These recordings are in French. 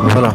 Voilà.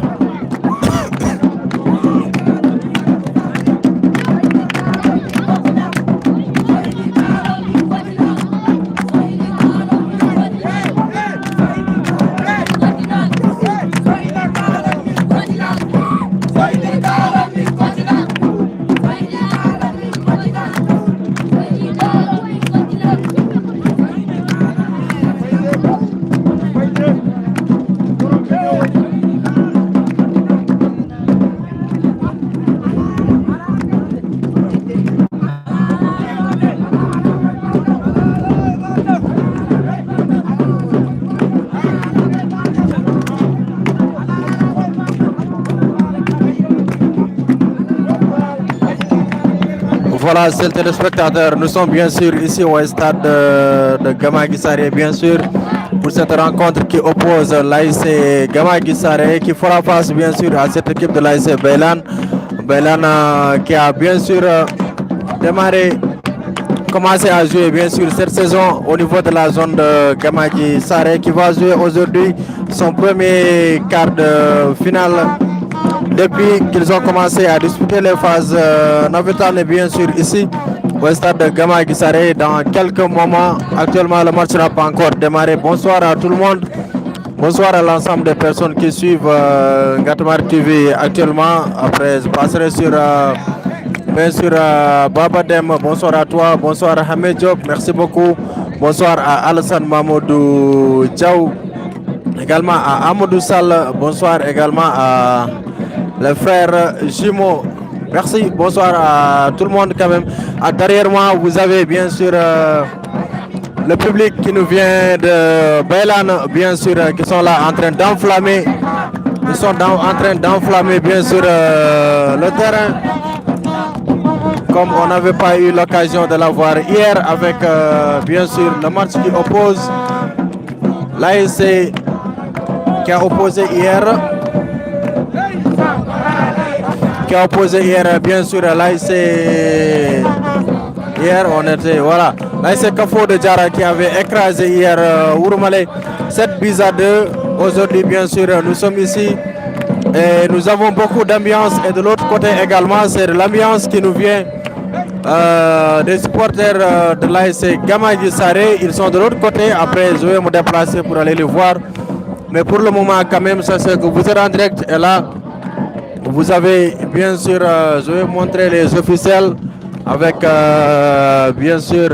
Voilà, c'est le téléspectateur. Nous sommes bien sûr ici au stade de Gama Guissaré, bien sûr, pour cette rencontre qui oppose l'AIC Gama Guissaré, qui fera face bien sûr à cette équipe de l'AIC Beylan. Beylan qui a bien sûr démarré, commencé à jouer bien sûr cette saison au niveau de la zone de Gama Guissaré, qui va jouer aujourd'hui son premier quart de finale. Depuis qu'ils ont commencé à disputer les phases navétanes et bien sûr ici au stade de Gama Guissaré dans quelques moments. Actuellement le match n'a pas encore démarré. Bonsoir à tout le monde. Bonsoir à l'ensemble des personnes qui suivent Ngatamar TV actuellement. Après je passerai sur bien sûr Baba Dem. Bonsoir à toi. Bonsoir à Hamed Diop. Merci beaucoup. Bonsoir à Alassane Mamadou Diaw. Également à Amadou Sall. Bonsoir également à les frères jumeaux. Merci, bonsoir à tout le monde quand même. Derrière moi, vous avez bien sûr le public qui nous vient de Beylan, bien sûr, qui sont là en train d'enflammer. Ils sont en train d'enflammer bien sûr le terrain. Comme on n'avait pas eu l'occasion de l'avoir hier avec bien sûr le match qui oppose l'ASC qui a opposé hier. Qui a opposé hier bien sûr l'AIC. Hier on était voilà l'AIC Kafo de Diara qui avait écrasé hier Ouroumale 7-2. Aujourd'hui bien sûr nous sommes ici et nous avons beaucoup d'ambiance et de l'autre côté également c'est l'ambiance qui nous vient des supporters de l'AIC Gama Guissaré. Ils sont de l'autre côté. Après je vais me déplacer pour aller les voir, mais pour le moment quand même sachez que vous êtes en direct et là vous avez bien sûr, je vais montrer les officiels avec bien sûr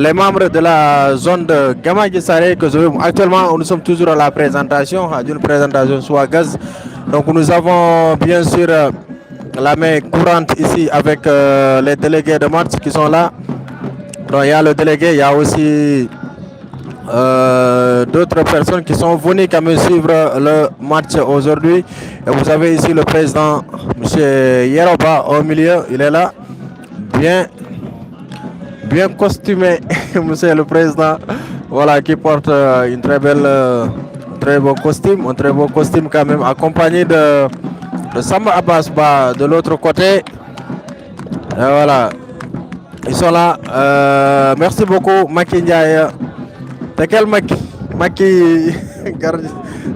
les membres de la zone de Gama Guissaré que je vais. Actuellement nous sommes toujours à la présentation, d'une présentation soit gaz. Donc nous avons bien sûr la main courante ici avec les délégués de match qui sont là. Donc il y a le délégué, il y a aussi d'autres personnes qui sont venues quand même suivre le match aujourd'hui. Et vous avez ici le président, M. Yeroba, au milieu, il est là, bien costumé, monsieur le président, voilà, qui porte une très belle, très beau costume, un très beau costume quand même, accompagné de Samba Abbasba de l'autre côté. Et voilà, ils sont là. Merci beaucoup, Maki Ndiaye. C'est quel Maki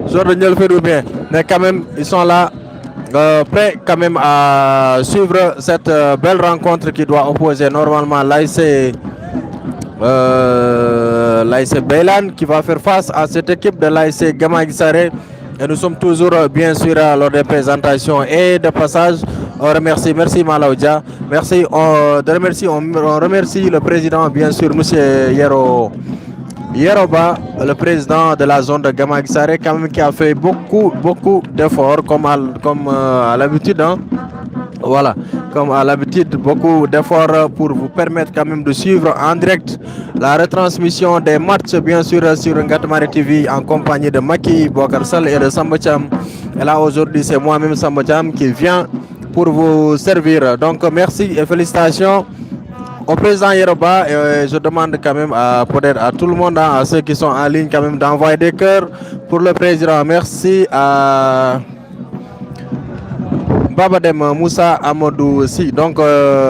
Jordan fait bien. Mais quand même, ils sont là, prêts quand même à suivre cette belle rencontre qui doit opposer normalement l'AIC Beylan qui va faire face à cette équipe de l'AIC Gama Guissaré. Et nous sommes toujours bien sûr lors des présentations et de passage. On remercie, merci Malaoudia. Merci, on remercie le président bien sûr, M. Yeroba, le président de la zone de Gama Guissaré, quand même qui a fait beaucoup d'efforts comme à l'habitude. Hein. Voilà, comme à l'habitude, beaucoup d'efforts pour vous permettre quand même de suivre en direct la retransmission des matchs, bien sûr, sur Ngatmare TV en compagnie de Maki Bokarsal et de Sambacham. Et là, aujourd'hui, c'est moi-même, Sambacham, qui vient pour vous servir. Donc, merci et félicitations au président Yeroba. Et je demande quand même peut-être à tout le monde, à ceux qui sont en ligne, quand même, d'envoyer des cœurs pour le président. Merci à Babadem Moussa Amadou aussi. Donc,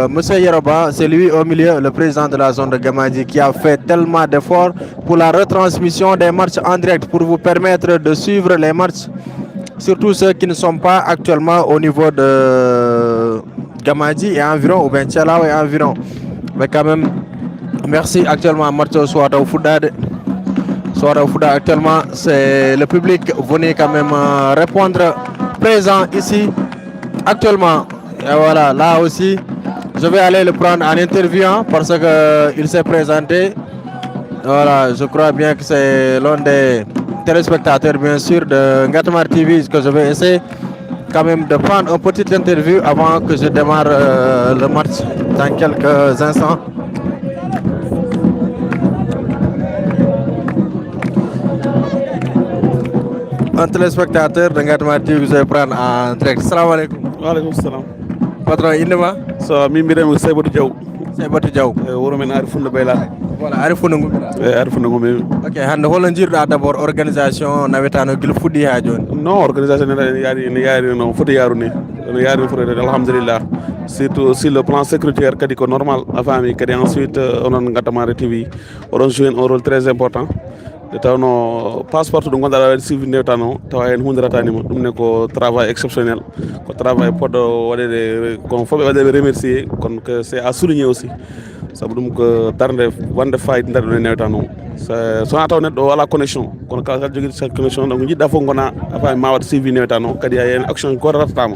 Monsieur Yeroba, c'est lui au milieu, le président de la zone de Gamadji, qui a fait tellement d'efforts pour la retransmission des matchs en direct, pour vous permettre de suivre les matchs, surtout ceux qui ne sont pas actuellement au niveau de Gamadji et environ, ou bien Tchalao et environ. Mais quand même, merci actuellement Marto Souada Fouda. Souada Fouda actuellement, c'est le public venu quand même répondre présent ici. Actuellement, et voilà, là aussi, je vais aller le prendre en interview parce qu'il s'est présenté. Voilà, je crois bien que c'est l'un des téléspectateurs, bien sûr, de Ngatmare TV, que je vais essayer quand même de prendre une petite interview avant que je démarre le match dans quelques instants. Un téléspectateur de Ngatmare TV, je vais prendre en direct. Salam alaikum. Waalaikum salam. Patron, indema? So, min mbiyetemi Saybatu Diaw. Saybatu Diaw. Wuro men Ari Funde Baylade. Voilà, Ari Funde Ngumira. Ari Funde Ngumira. Ok, hande holo jirɗa d'abord organisation nawetano guila fuɗɗi ha joni? Non, organisation ne yaari no foti yarude no yaari foti alhamdulillah. Surtout sur le plan sécuritaire kadi ko normal a faami kadi ensuite onon Ngatmare TV oɗon jouer un rôle très important. De tawno passeport ɗum gonɗa waɗi suivi ndewtan o tawa hen hunde ratanima ɗum ne ko travail exceptionnel ko travail poɗɗo waɗede kono fof ɓe waɗeɓe remercier kono que c'est à souligner aussi saabu ɗum ko darde wonde fayida nder ɗo e newtan o sowona taw neɗɗo wala connexion kono kala jogui sa connexion donc jiɗɗa fof gona a faami ma waɗa suivi newtan o kadi a yen action goto rattatama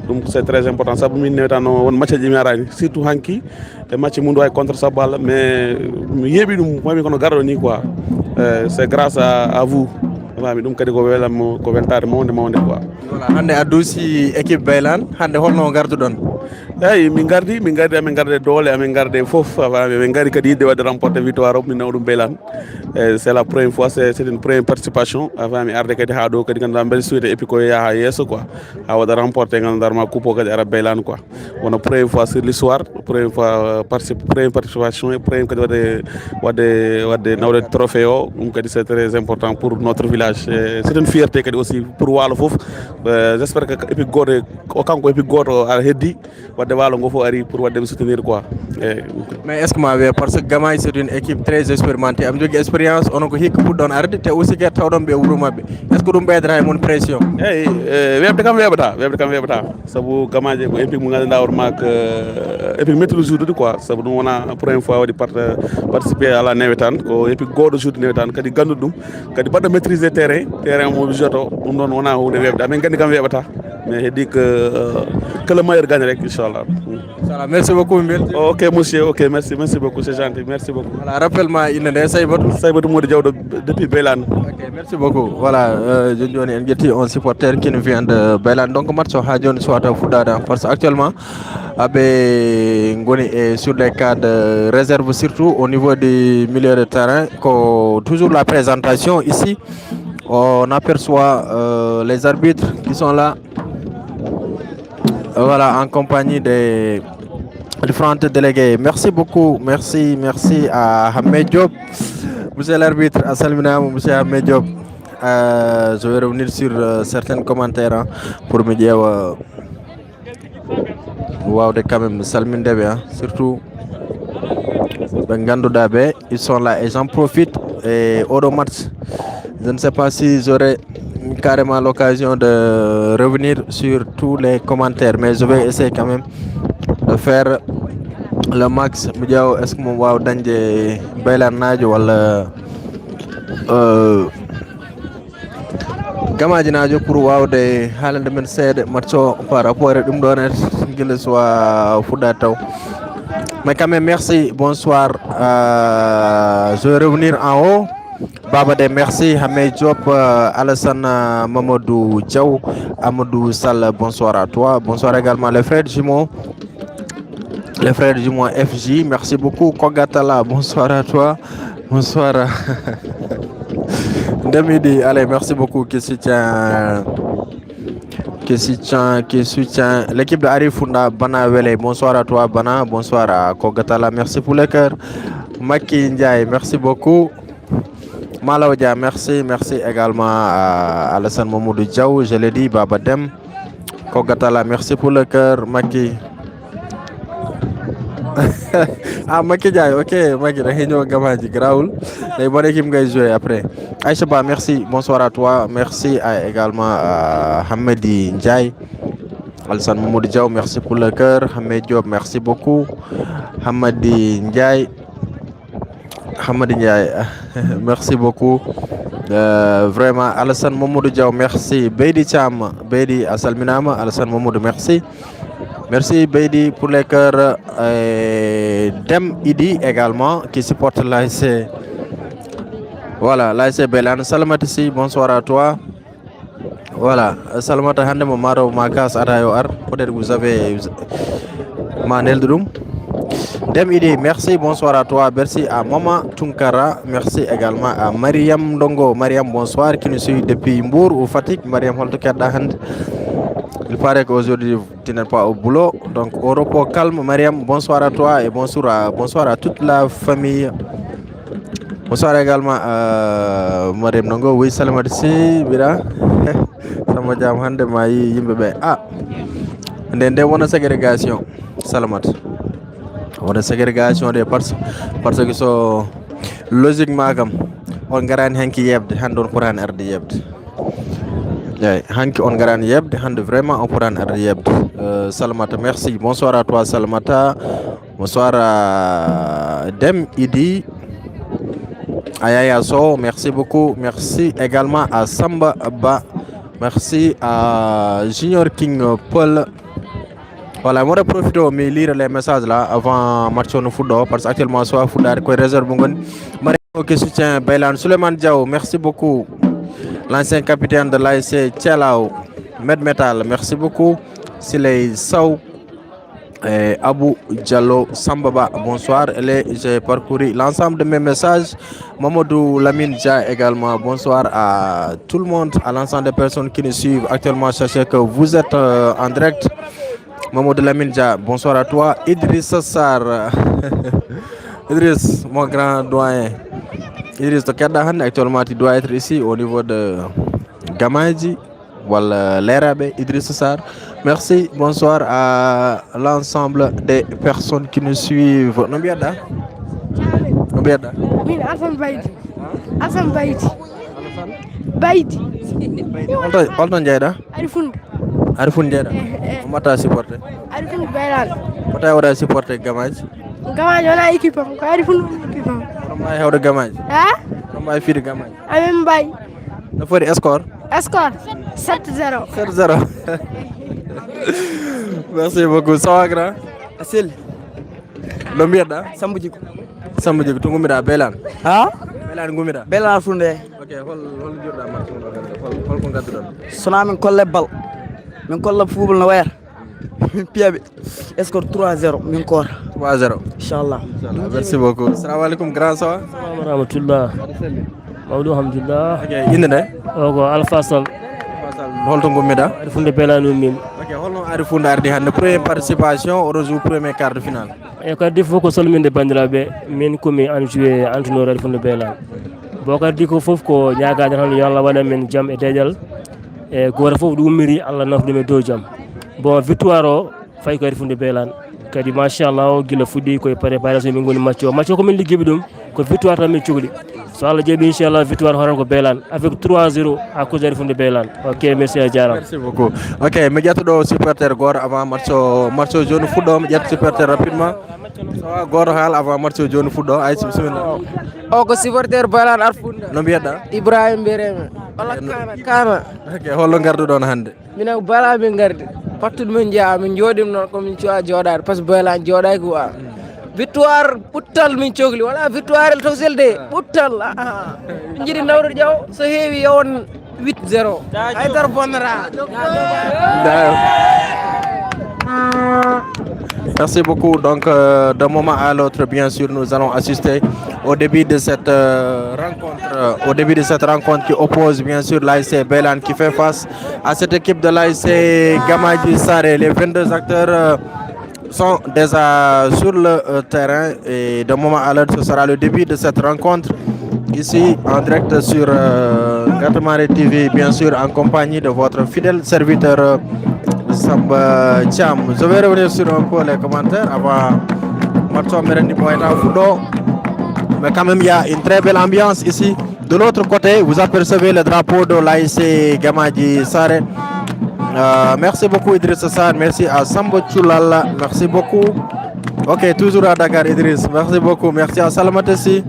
ɗum c'est très important saabu min newtan o won match ji mi arani surtout hanki e match mundu way contre Sabal Allah mais mi yeeɓi ɗum mami kono garɗo ni quoi. C'est grâce à vous. Ɗum kadi ko welam ko weltare mawde quoi. Voilà, hande a duusi équipe Baylan, hande holno garduɗon? Eyi min gardi amin garde doole amin garde fof min gari kadi yidde wadde remporter victoire o min naw ɗum Baylan. C'est la première fois, c'est une première participation avant mi arde kadi ha ɗo kadi ganduɗa mbeɗa suude et puis ko yaha yesso quoi ha waɗa remporter ganduɗa ma coupe o kadi ara Baylan quoi. Wono première fois sur l'histoire, première fois première participation et première kadi wadde nawde trophée o ɗum kadi c'est très important pour notre village. C'est une fierté kadi aussi pour Walo fof. J'espère que épique goto o kanko épique goto ara heddi wadde Walo ngo fof ari pour wadde soutenir quoi. Mais est ce que ma wiya parce que Gamaye c'est une équipe très expérimentée am jogui expérience onon ko hikka puɗɗon arde te aussi kadi tawɗon ɓe wuuro mabɓe est ce que ɗum ɓeydata e mon pression? Eyi weɓde kam weɓata saabu Gamaje ko épique mo ganduɗa hoorema ko épique méttiɗo jouɗude quoi saabu ɗum wona première fois waɗi participer à la nawetan ko épique goɗo jouɗe nawetan kadi ganduɗo ɗum kadi baɗɗo maîtriser terrain mo joto ɗum ɗon wona hunde weɓde amin gandi kam weɓata mais heddi que le meilleur gagne rek inchallah. Merci beaucoup Mbel. Ok monsieur, ok merci beaucoup, c'est gentil, merci beaucoup. Voilà, rappelle-moi inde Saybatu Modi Diawdo depuis Baylan. Ok, merci beaucoup. Voilà, joni en jetti on supporter qui nous vient de Baylan. Donc match ha joni soit fuɗɗade parce que actuellement aɓe goni et sur les cas de réserve surtout au niveau du milieu de terrain ko toujours la présentation ici on aperçoit les arbitres qui sont là. Voilà, en compagnie des différentes délégués. Merci beaucoup, merci à Hamed Diop, monsieur l'arbitre, à Salmina, monsieur Hamed Diop. Je vais revenir sur certains commentaires pour me dire wow, de quand même Salmin Debe, surtout Bengando Dabe, ils sont là et j'en profite et au match. Je ne sais pas si j'aurai carrément l'occasion de revenir sur tous les commentaires, mais je vais essayer quand même de faire le max. Est-ce que mon wow danje Baylan Nadio wala Gamaji Nadio pour wow de Halande men seede matcho par rapport à dum donet gile soit fuda taw. Mais quand même merci, bonsoir. Je vais revenir en haut Babade, merci. Hamé Diop, Alassane Mamadou Diaw, Amadou Sall, bonsoir à toi. Bonsoir également les frères jumeaux. Les frères jumeaux FJ, merci beaucoup. Kogatala, bonsoir à toi. Bonsoir. Demidi, allez, merci beaucoup. Qui soutient l'équipe de Arifunda Bana Wele. Bonsoir à toi, Bana. Bonsoir à Kogatala. Merci pour le cœur. Maki Ndiaye, merci beaucoup. Malaoudia, merci. Merci également à Alassane Mamoudou Diaw. Je l'ai dit, Baba Dem. Kogatala, merci pour le cœur. Maki. Ah, Maki Ndiaye, ok. Maki, Réunion Gamadji, Graoul. Les bonnes équipes qui jouer après. Aïcha Ba, merci. Bonsoir à toi. Merci également à Hamedi Ndiaye. Alassane Mamoudou Diaw, merci pour le cœur. Hamed Diop, merci beaucoup. Hamedi Ndiaye. Hamadi Ndiaye, merci beaucoup. Vraiment, Alassane Mamoudou Diaw, merci. Beidi Cham, Beidi Asalminama, Alassane Mamoudou, merci. Merci Beidi pour les cœurs. Dem Idi également, qui supporte l'ASC. Voilà, l'ASC Belan. Salamatisi, bonsoir à toi. Voilà, Salamata Hande Momaro Makas Arayo Ar. Peut-être que vous avez Manel Drum. Dem Idi, merci, bonsoir à toi. Merci à Mama Tunkara. Merci également à Mariam Dongo. Mariam, bonsoir, qui nous suit depuis Mbour ou Fatick. Mariam Holtokadahand. Il paraît qu'aujourd'hui, tu n'es pas au boulot. Donc, au repos calme, Mariam, bonsoir à toi et bonsoir à toute la famille. Bonsoir également à Mariam Dongo. Oui, salam si, Bira. Sama jam hande mayi yimbe. Ah, ndende wona ségrégation. Salamat. On a ségrégation des parce que so logiquement comme on garan hanki yebde hande on pourran arde yebde hanki on garan yebde hande vraiment on pourran arde yebde Salamata, merci, bonsoir à toi Salamata, bonsoir à Dem Idi, Ayaya So, merci beaucoup, merci également à Samba Ba, merci à Junior King Paul. Voilà, moi je profite de lire les messages là avant match de football parce qu'actuellement soit football quoi réserve bongon. Mario qui soutient Baylan Souleymane Diaw, merci beaucoup. L'ancien capitaine de l'ASC Tchalao, Medmetal, merci beaucoup. Siley Sow, Abou Diallo Sambaba, bonsoir. J'ai parcouru l'ensemble de mes messages. Mamadou Lamine Dia également, bonsoir à tout le monde, à l'ensemble des personnes qui nous suivent actuellement. Sachez que vous êtes en direct. Mamadou Lamine Dia, bonsoir à toi. Idriss Sassar, Idriss, mon grand doyen. Idriss Tokadahan, actuellement tu dois être ici au niveau de Gamadji, voilà l'Arabe, Idriss Sassar. Merci, bonsoir à l'ensemble des personnes qui nous suivent. Nombiada? Nombiada? Oui, Alsan Baïdi. Alsan Baïdi. Baïdi. Olton Diaida? Arifund. Arifund Diaida? Mata supporter? Arifund Baylan. Mata wada supporter Gamadji? Gamadji wana équipe am ko Arifund équipe am. May hewde Gamadji? Ha? May fiide Gamadji? Amen Bay. No fori score? Score 7-0. 7-0. Merci beaucoup. Ça va grand? Asil. No mbiyeɗa? Sambu Djigo. Sambu Djigo, to gummiɗa Belan? Ha? Belan gummiɗa? Belan Funde. Ok, hol joɗɗa match hol ko gadduɗon? Sona min kolle bal. Min kolla football no wayata. Min piyaɓe. Score 3-0 min kora. 3-0. Inchallah. Merci beaucoup. Assalamu alaikum grand ça va? Assalamu rahmatullah. Mawdu alhamdulillah. Ok, inde nde? Ogo Alpha Sall. Holto gummiɗa? Arifunde Belanu min. Ok, holno Arifunde ardi hande première participation oɗo joue premier quart de finale? E kadi fof ko salminde bandiraɓe min komi an joué entraîneur Arifunde Belan. Bo kadi ko fof ko ñagade tan yo Allah waɗa men jaam e deƴal e goto fof ɗo ummiri Allah nafdum e dow jaam. Bon victoire o fayi ko Arifunde Belan kadi machallah o gila fuɗɗi koye préparation min goni match o match o komin ligguiɓe ɗum ko victoire tan min cohli. So Allah jaaɓi inchallah victoire horan ko Belan avec 3-0 à cause d'Arifunde Belan. Ok, merci a jarama. Merci beaucoup. Ok, mi ƴettuɗo supporter goto avant match o joni fuɗɗo mi ƴetta supporter rapidement. So goto haal avant match o joni fuɗɗo ay bisimilla. O ko supporter Belan Arfunde. No mbiyeɗa? Ibrahima Bireme. Walla Kana. Ok, hollo garduɗon hande? Minen Belan min gardi. Pattude min jeeya min jooɗima noon komin cuwa jooɗade par ce que Belan jooɗaki quoi. victoire ɓuttal min cohli wala victoire el taw selde ɓuttal min jiiɗi nawrude ƴaw so heewi yowon 8-0 haydara bonnata. Merci beaucoup. Donc, d'un moment à l'autre, bien sûr, nous allons assister au début de cette rencontre, qui oppose bien sûr l'ASC Belan qui fait face à cette équipe de l'ASC Gamadji Saré. Les 22 acteurs sont déjà sur le terrain et d'un moment à l'autre, ce sera le début de cette rencontre ici en direct sur Ngatamare TV, bien sûr en compagnie de votre fidèle serviteur Samba Cham. Je vais revenir sur un peu les commentaires avant Marto Merendi Moïta Foudo. Mais quand même, il y a une très belle ambiance ici. De l'autre côté, vous apercevez le drapeau de l'ASC Gamadji Saré. Merci beaucoup Idriss Sarr, merci à Sambo Choulala, merci beaucoup. Ok, toujours à Dakar Idriss, merci beaucoup. Merci à Salamatessi.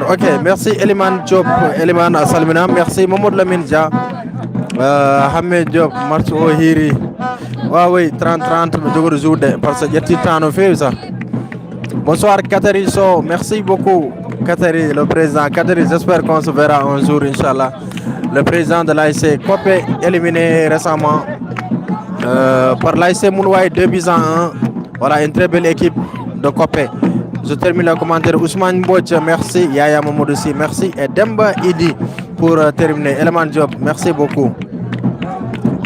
Ok, merci Eliman Diop, Eliman Salmina, merci Mamoud Lamine Dia, Hamed Diop, Marco Hiri. Oui, 30-30, je vous parce que j'ai temps de faire ça. Bonsoir Kateri So, merci beaucoup Kateri, le président. Kateri, j'espère qu'on se verra un jour, Inch'Allah. Le président de l'ASC Kopé, éliminé récemment par l'ASC Moulouaï 2-1. Voilà, une très belle équipe de Kopé. Je termine le commentaire. Ousmane Mbouch, merci. Yaya Mamoudouci, merci. Et Demba Idi pour terminer. Eleman Diop, merci beaucoup.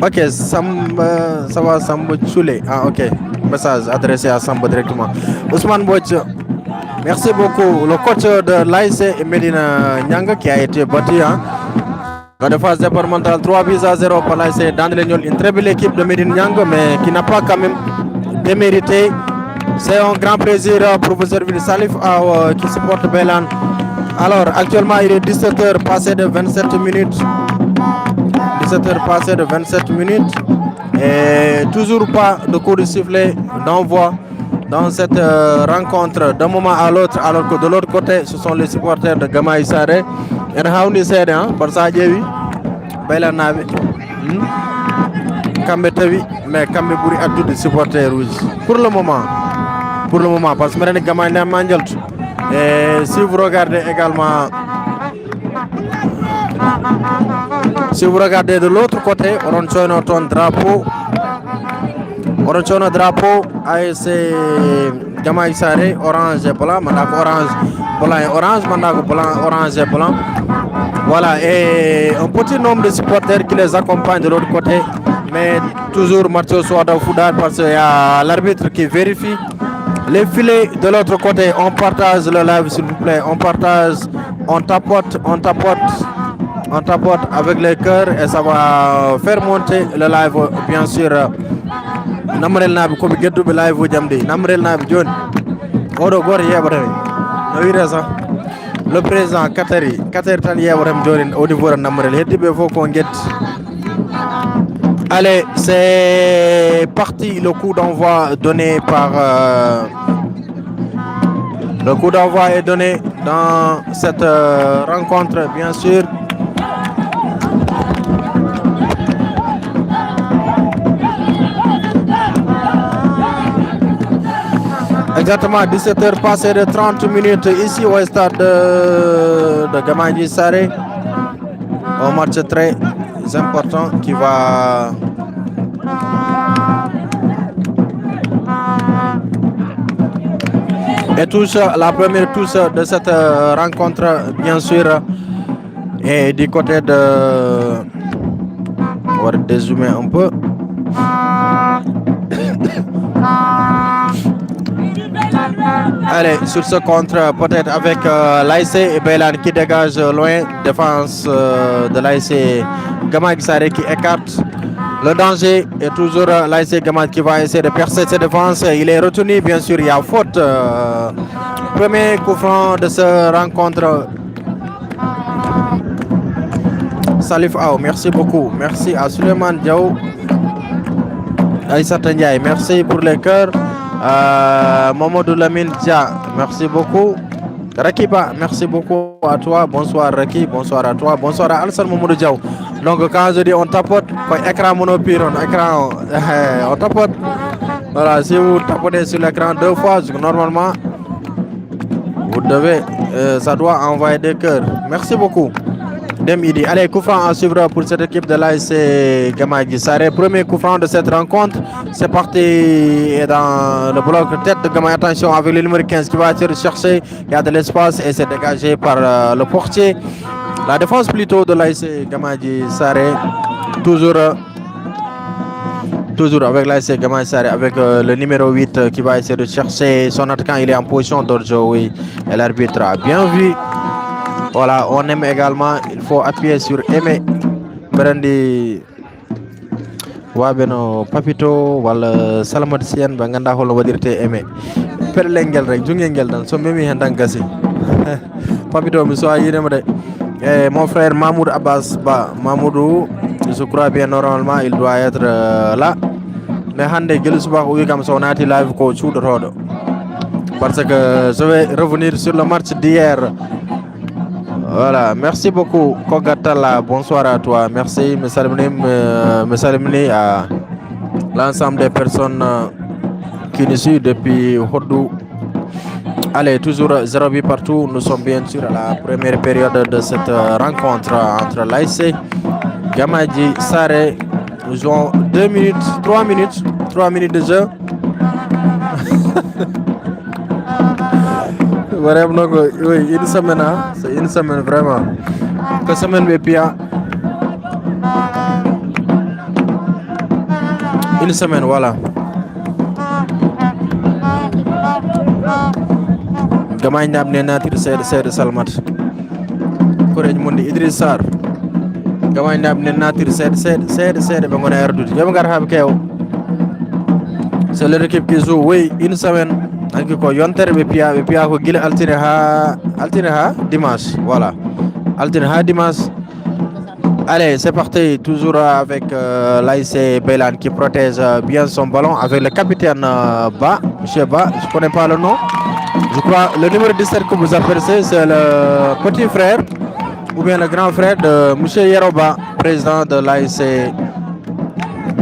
Ok, ça va, Samba Choulé. Ah, ok. Message adressé à Samba directement. Ousmane Mbouch, merci beaucoup. Le coach de l'ASC Medina Nyanga qui a été battu. Dans la phase départementale, 3-0 pour l'ASC Dandelignol. Une très belle équipe de Medina Nyanga, mais qui n'a pas quand même démérité. C'est un grand plaisir pour vous servir. Salif qui supporte Belan. Alors, actuellement, il est 17h passé de 27 minutes. 17h passé de 27 minutes. Et toujours pas de coup de sifflet d'envoi dans cette rencontre d'un moment à l'autre. Alors que de l'autre côté, ce sont les supporters de Gamadji Saré. Et Haouni Sede, par ça, j'ai vu Belan Navi. Kambe Tavi, mais Kambe Bouri a tous les supporters rouges. Pour le moment, parce que je suis Gamadji. Et si vous regardez également, si vous regardez de l'autre côté, on a un drapeau. On a un drapeau ASC Gamadji Saré, orange et blanc, blanc et orange, blanc, orange et blanc. Voilà, et un petit nombre de supporters qui les accompagnent de l'autre côté. Mais toujours Mathieu Souada Foudar parce qu'il y a l'arbitre qui vérifie. Les filets de l'autre côté, on partage le live s'il vous plaît, on partage, on tapote avec les cœurs et ça va faire monter le live bien sûr. Namrel Nabi comme Gedou live au Jamdi, Namrel Nabi John, Odo Gor Yabrem, le président Katari Tan Yabrem John au niveau de Namrel, Hedibe faut qu'on get. Allez, c'est parti, le coup d'envoi donné par... le coup d'envoi est donné dans cette rencontre, bien sûr. Exactement, 17h passé de 30 minutes ici au stade de Gamadji Saré. Un match très important qui va et touche la première touche de cette rencontre bien sûr et du côté de on va dézoomer un peu. Allez, sur ce contre, peut-être avec l'ASC Belan qui dégage loin, défense de l'ASC Gamadji Saré qui écarte. Le danger est toujours l'ASC Gamadji qui va essayer de percer ses défenses. Il est retenu, bien sûr, il y a faute. Premier coup franc de cette rencontre. Salif Ao, merci beaucoup. Merci à Suleiman Diaw. Aïssata Ndiaye, merci pour les cœurs. Mamadou Lamine Dia, merci beaucoup. Rakiba, merci beaucoup à toi. Bonsoir Raki, bonsoir à toi. Bonsoir à Alsan Mamadou Diaw. Donc quand je dis on tapote, écran monopyre, écran, on tapote. Voilà, si vous tapez sur l'écran 2 fois, normalement, vous devez, ça doit envoyer des cœurs. Merci beaucoup. Demidi. Allez, coup franc à suivre pour cette équipe de l'ASC Gamagi Saré. Premier coup franc de cette rencontre. C'est parti dans le bloc tête de Gamagi. Attention avec le numéro 15 qui va se chercher. Il y a de l'espace et c'est dégagé par le portier. La défense plutôt de l'ASC Gamagi Saré. Toujours avec l'ASC Gamagi Saré, avec le numéro 8 qui va essayer de chercher son attaquant. Il est en position de jouer et l'arbitre a bien vu. Voilà, on aime également, il faut appuyer sur aimer. Brandi Wabeno Papito, wala Salamad Sien, Banganda Holo Wadirte aimer. Perlengel rek, Jungengel dan, so memi hendangasi. Papito, mi soa yiremde. Mon frère Mahmoud Abbas Ba, Mahmoudou, je crois bien normalement il doit être là. Mais hande Gelusbach ou comme son ati live coach ou de rodo. Parce que je vais revenir sur le match d'hier. Voilà, merci beaucoup Kogatala, bonsoir à toi. Merci, me saluer à l'ensemble des personnes qui nous suivent depuis Hodou. Allez, toujours 0 but partout. Nous sommes bien sûr à la première période de cette rencontre entre l'ASC Gamagi Saré. Nous jouons 3 minutes de jeu. Vraiment, oui, une semaine, c'est une semaine vraiment. Que semaine Bepia. Une semaine, voilà. Gamay Ndam Nena tir Seyd Salmat. Korej Mundi Idriss Sarr. Gamay Ndam Nena tir Seyd Bangona Erdouti. Yam ngar habe kew. C'est l'équipe qui joue, oui, une semaine. Anki ko yontere be piya ko gila altine ha dimanche, voilà. Altine ha dimanche. Allez, c'est parti, toujours avec l'ASC Beylan qui protège bien son ballon avec le capitaine Ba, monsieur Ba, je connais pas le nom. Je crois le numéro 17 que vous apercevez, c'est le petit frère ou bien le grand frère de monsieur Yeroba, président de l'ASC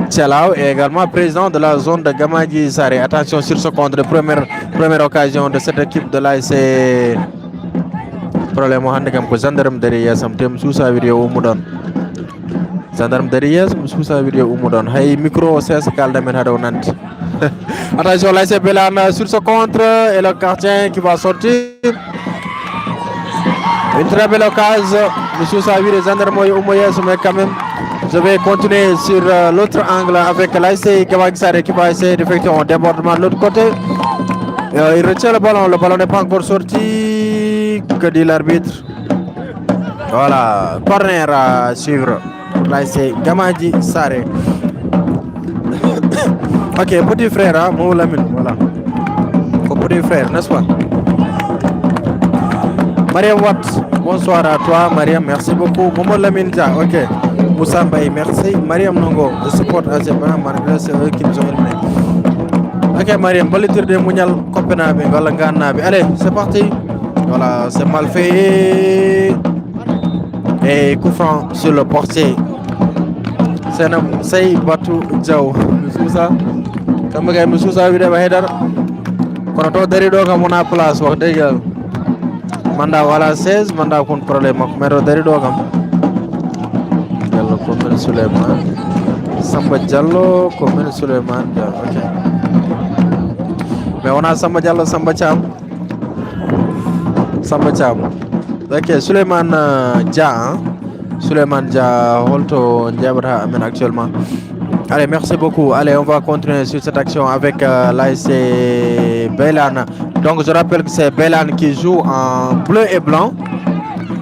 Tchalao et également président de la zone de Gamagi Saré. Attention sur ce contre, première occasion de cette équipe de l'ASC. Problème mo hande kam ko gendarme derrière sam tem suusa vidéo umudon. Gendarme derrière suusa vidéo umudon. Hay micro CS kalda men hado nanti. Attention l'ASC Beylan sur ce contre et le gardien qui va sortir. Une très belle occasion. Monsieur Savir gendarme Oumoyes mais quand même je vais continuer sur l'autre angle avec l'ASC Gamagi Saré qui va essayer d'effectuer un débordement de l'autre côté. Il retient le ballon n'est pas encore sorti. Que dit l'arbitre? Voilà, corner à suivre l'ASC Gamagi Saré. Ok, petit frère, hein, mon Lamine, voilà. Petit frère, n'est-ce pas? Mariam Watt, bonsoir à toi, Mariam, merci beaucoup. Momo Lamine, ok. Moussa Mbaye, merci. Mariam Nongo, je supporte ACBA, malgré c'est eux qui nous ont éliminés. Ok, Mariam, balitir de Mounial, Copenhague, Galanganabe. Allez, c'est parti. Voilà, c'est mal fait. Et coup franc sur le portier. C'est Batou Djao. Moussa, comme je me suis dit, quand on a dit qu'on a place, on a dit manda wala 16, manda kon problème mais on a dit Komen Suleiman Samba Diallo Komen Suleiman ok mais on a Samba Diallo Samba Cham ok Suleiman Dia hein? Suleiman Dia Holto Ndiabata amène actuellement. Allez, merci beaucoup. Allez, on va continuer sur cette action avec l'ASC Beylan. Donc je rappelle que c'est Beylan qui joue en bleu et blanc.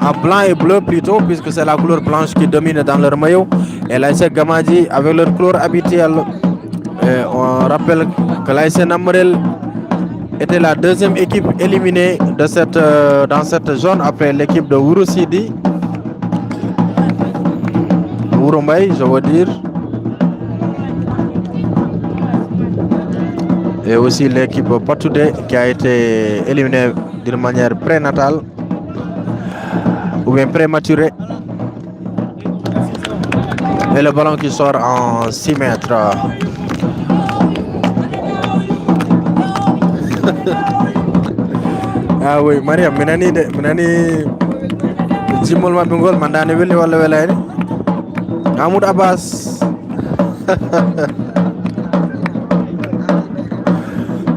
En blanc et bleu plutôt, puisque c'est la couleur blanche qui domine dans leur maillot. Et l'ASC Gamagi avec leur couleur habituelle. On rappelle que l'ASC Namorel était la deuxième équipe éliminée de dans cette zone après l'équipe de Wourossidi. Wourombay, je veux dire. Et aussi l'équipe Patoudé qui a été éliminée d'une manière prénatale ou bien prématurée. Et le ballon qui sort en 6 mètres. Ah oui, Mariam, minani jimmol mabɓe ngol mandani welni walla welani? Amadou Abbas.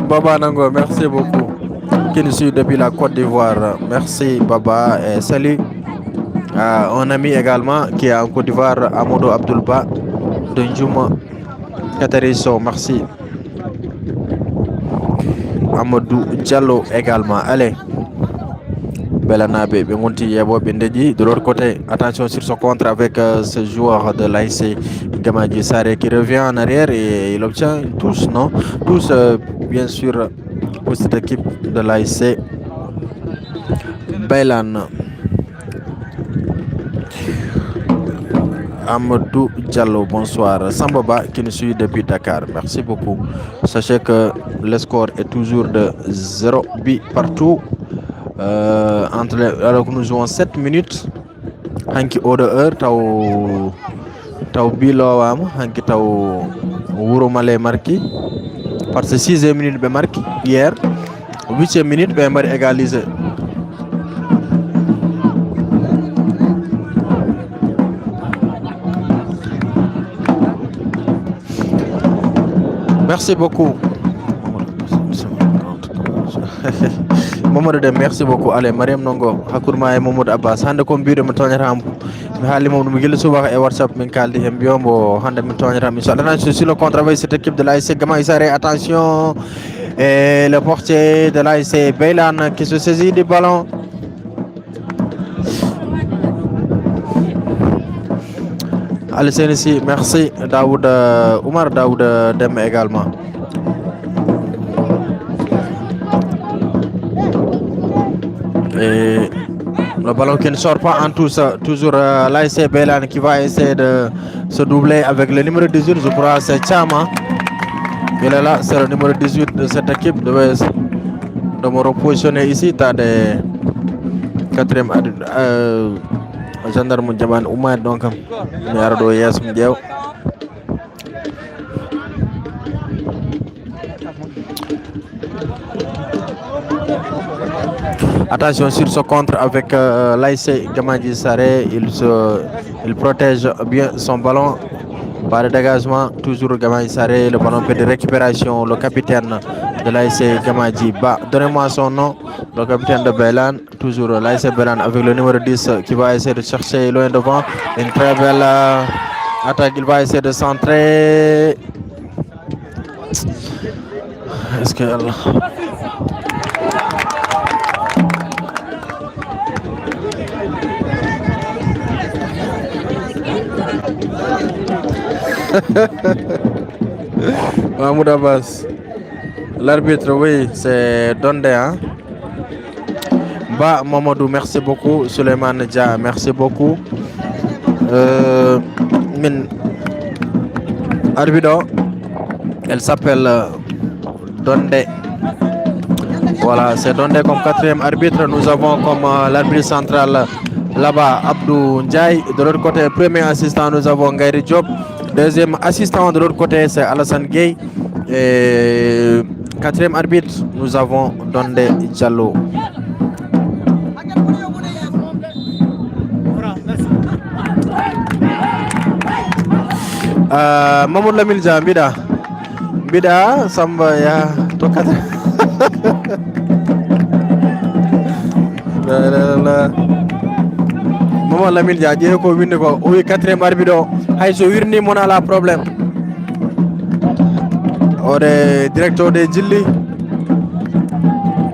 Baba Nango, merci beaucoup. Qui nous suit depuis la Côte d'Ivoire. Merci Baba et salut à un ami également qui est en Côte d'Ivoire, Amadou Abdoulba de Ndjouma Katariso. Merci. Amadou Diallo également. Allez. Belanabe, de l'autre côté, attention sur ce contre avec ce joueur de l'AIC Gamadji Saré qui revient en arrière et il obtient une touche, non? Touche bien sûr pour cette équipe de l'AIC Bailan. Amadou Diallo, bonsoir. Sambaba qui nous suit depuis Dakar, merci beaucoup. Sachez que le score est toujours de 0 but partout. Alors que nous jouons 7 minutes. Hanki Ode heure, Tau Bilowam, Hanki Tau Wuromale marqué. Parce que 6e minute be marqué hier. 8e minute be égalisé. Merci beaucoup. Mamadou Dem, merci beaucoup. Allez, Mariam Nongo, Hakourma et Mamadou Abbas. Hande ko mbiɗo mi toñata mo mi haali mom ɗum gila subaka e WhatsApp min kaldi hen mbiyombo hande mi toñata mi inchallah sur le contre avec cette équipe de l'ASC Gamadji Saré. Attention, et le portier de l'ASC Bailan qui se saisit du ballon. Allez, c'est ici, merci Daoud Oumar Daoud Dem également. Et le ballon qui ne sort pas en tout ça, toujours l'ASC Bailan qui va essayer de se doubler avec le numéro 18, je crois c'est Chama. Il est là, c'est le numéro 18 de cette équipe. De me repositionner ici, tu as des 4e gendarme Djaman Oumar, donc Merdo Yes Mdjew. Attention sur ce contre avec l'ASC Gamadji Saré, il protège bien son ballon par le dégagement, toujours Gamadji Saré, le ballon fait de récupération, le capitaine de l'ASC Gamadji Ba. Donnez-moi son nom, le capitaine de Bailan, toujours l'ASC Bailan avec le numéro 10 qui va essayer de chercher loin devant, une très belle attaque, il va essayer de centrer. Est-ce que... Mahmoud Abbas, l'arbitre, oui, c'est Donde, hein? Ba Mamadou, merci beaucoup. Suleiman Dia, merci beaucoup. Min arbitre, elle s'appelle Donde. Voilà, c'est Donde comme 4e arbitre. Nous avons comme l'arbitre central là-bas Abdou Ndiaye. De l'autre côté, premier assistant, nous avons Gaïri Diop. Deuxième assistant de l'autre côté, c'est Alassane Gueye. Et 4e arbitre, nous avons Donde Diallo. Mamoud Lamil Dia, Bida, Samba, ya, Tokata. Mamoud Lamil Dia, je ko winde ko, oui, 4e arbitre. Hayso wirni mon ala problème ode directeur de jilli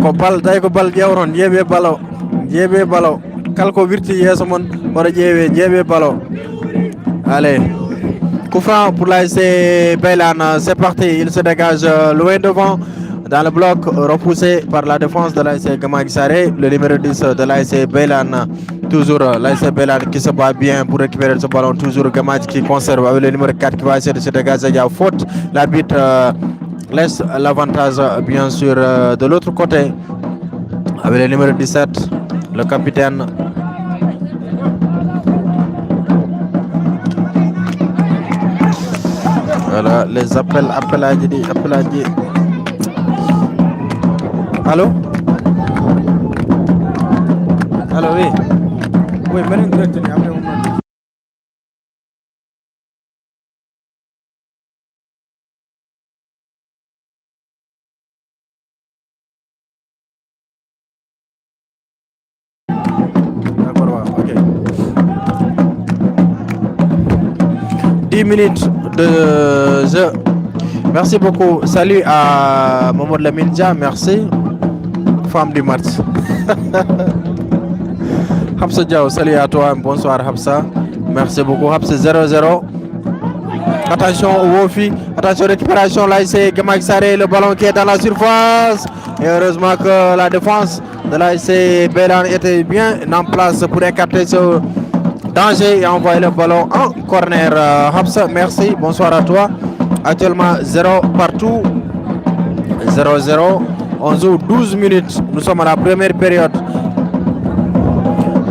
ko bal tay ko bal jewron jebe balo kalko wirti yeso mon wara jebe balo. Allez, coup franc pour l'ASC Bailan, c'est parti, il se dégage loin devant dans le bloc repoussé par la défense de l'ASC Gamadji Saré, le numéro 10 de l'ASC Bailan. Toujours l'ASC Bailan qui se bat bien pour récupérer ce ballon. Toujours Gamadji qui conserve avec le numéro 4 qui va essayer de se dégager. Il y a faute. L'arbitre laisse l'avantage bien sûr de l'autre côté avec le numéro 17, le capitaine. Voilà les appels à Djidi. Allô? Allô, oui. Oui, maintenant direct ni après on a... D'accord, ouais, ok. 10 minutes de jeu. Merci beaucoup. Salut à Mamadou Lamine Dia, merci. Femme du match. Hapsa Diaw, salut à toi. Bonsoir Hapsa. Merci beaucoup. Hapsa 0-0. Attention au Wofi. Attention récupération. Là, c'est Gamak Saré, le ballon qui est dans la surface. Et heureusement que la défense de l'AIC Bélan était bien en place pour écarter ce danger et envoyer le ballon en corner. Hapsa, merci. Bonsoir à toi. Actuellement 0 partout. 0-0. On joue 12 minutes. Nous sommes à la première période.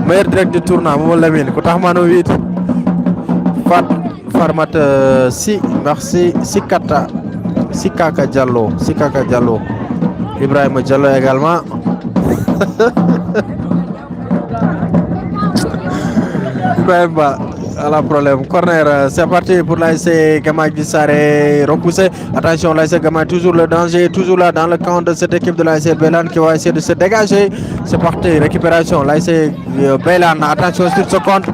Meilleur direct du tournoi, Mamadou Lamine. Koutahmano 8. Farmat si. Merci. Sikaka Diallo. Ibrahim Diallo également. Ibrahim Ba. La problème. Corner, c'est parti pour l'ASC Gamak Saré repoussé. Attention, l'ASC Gamak, toujours le danger, toujours là dans le camp de cette équipe de l'ASC Bélan qui va essayer de se dégager. C'est parti, récupération. L'ASC Bélan, attention sur ce compte.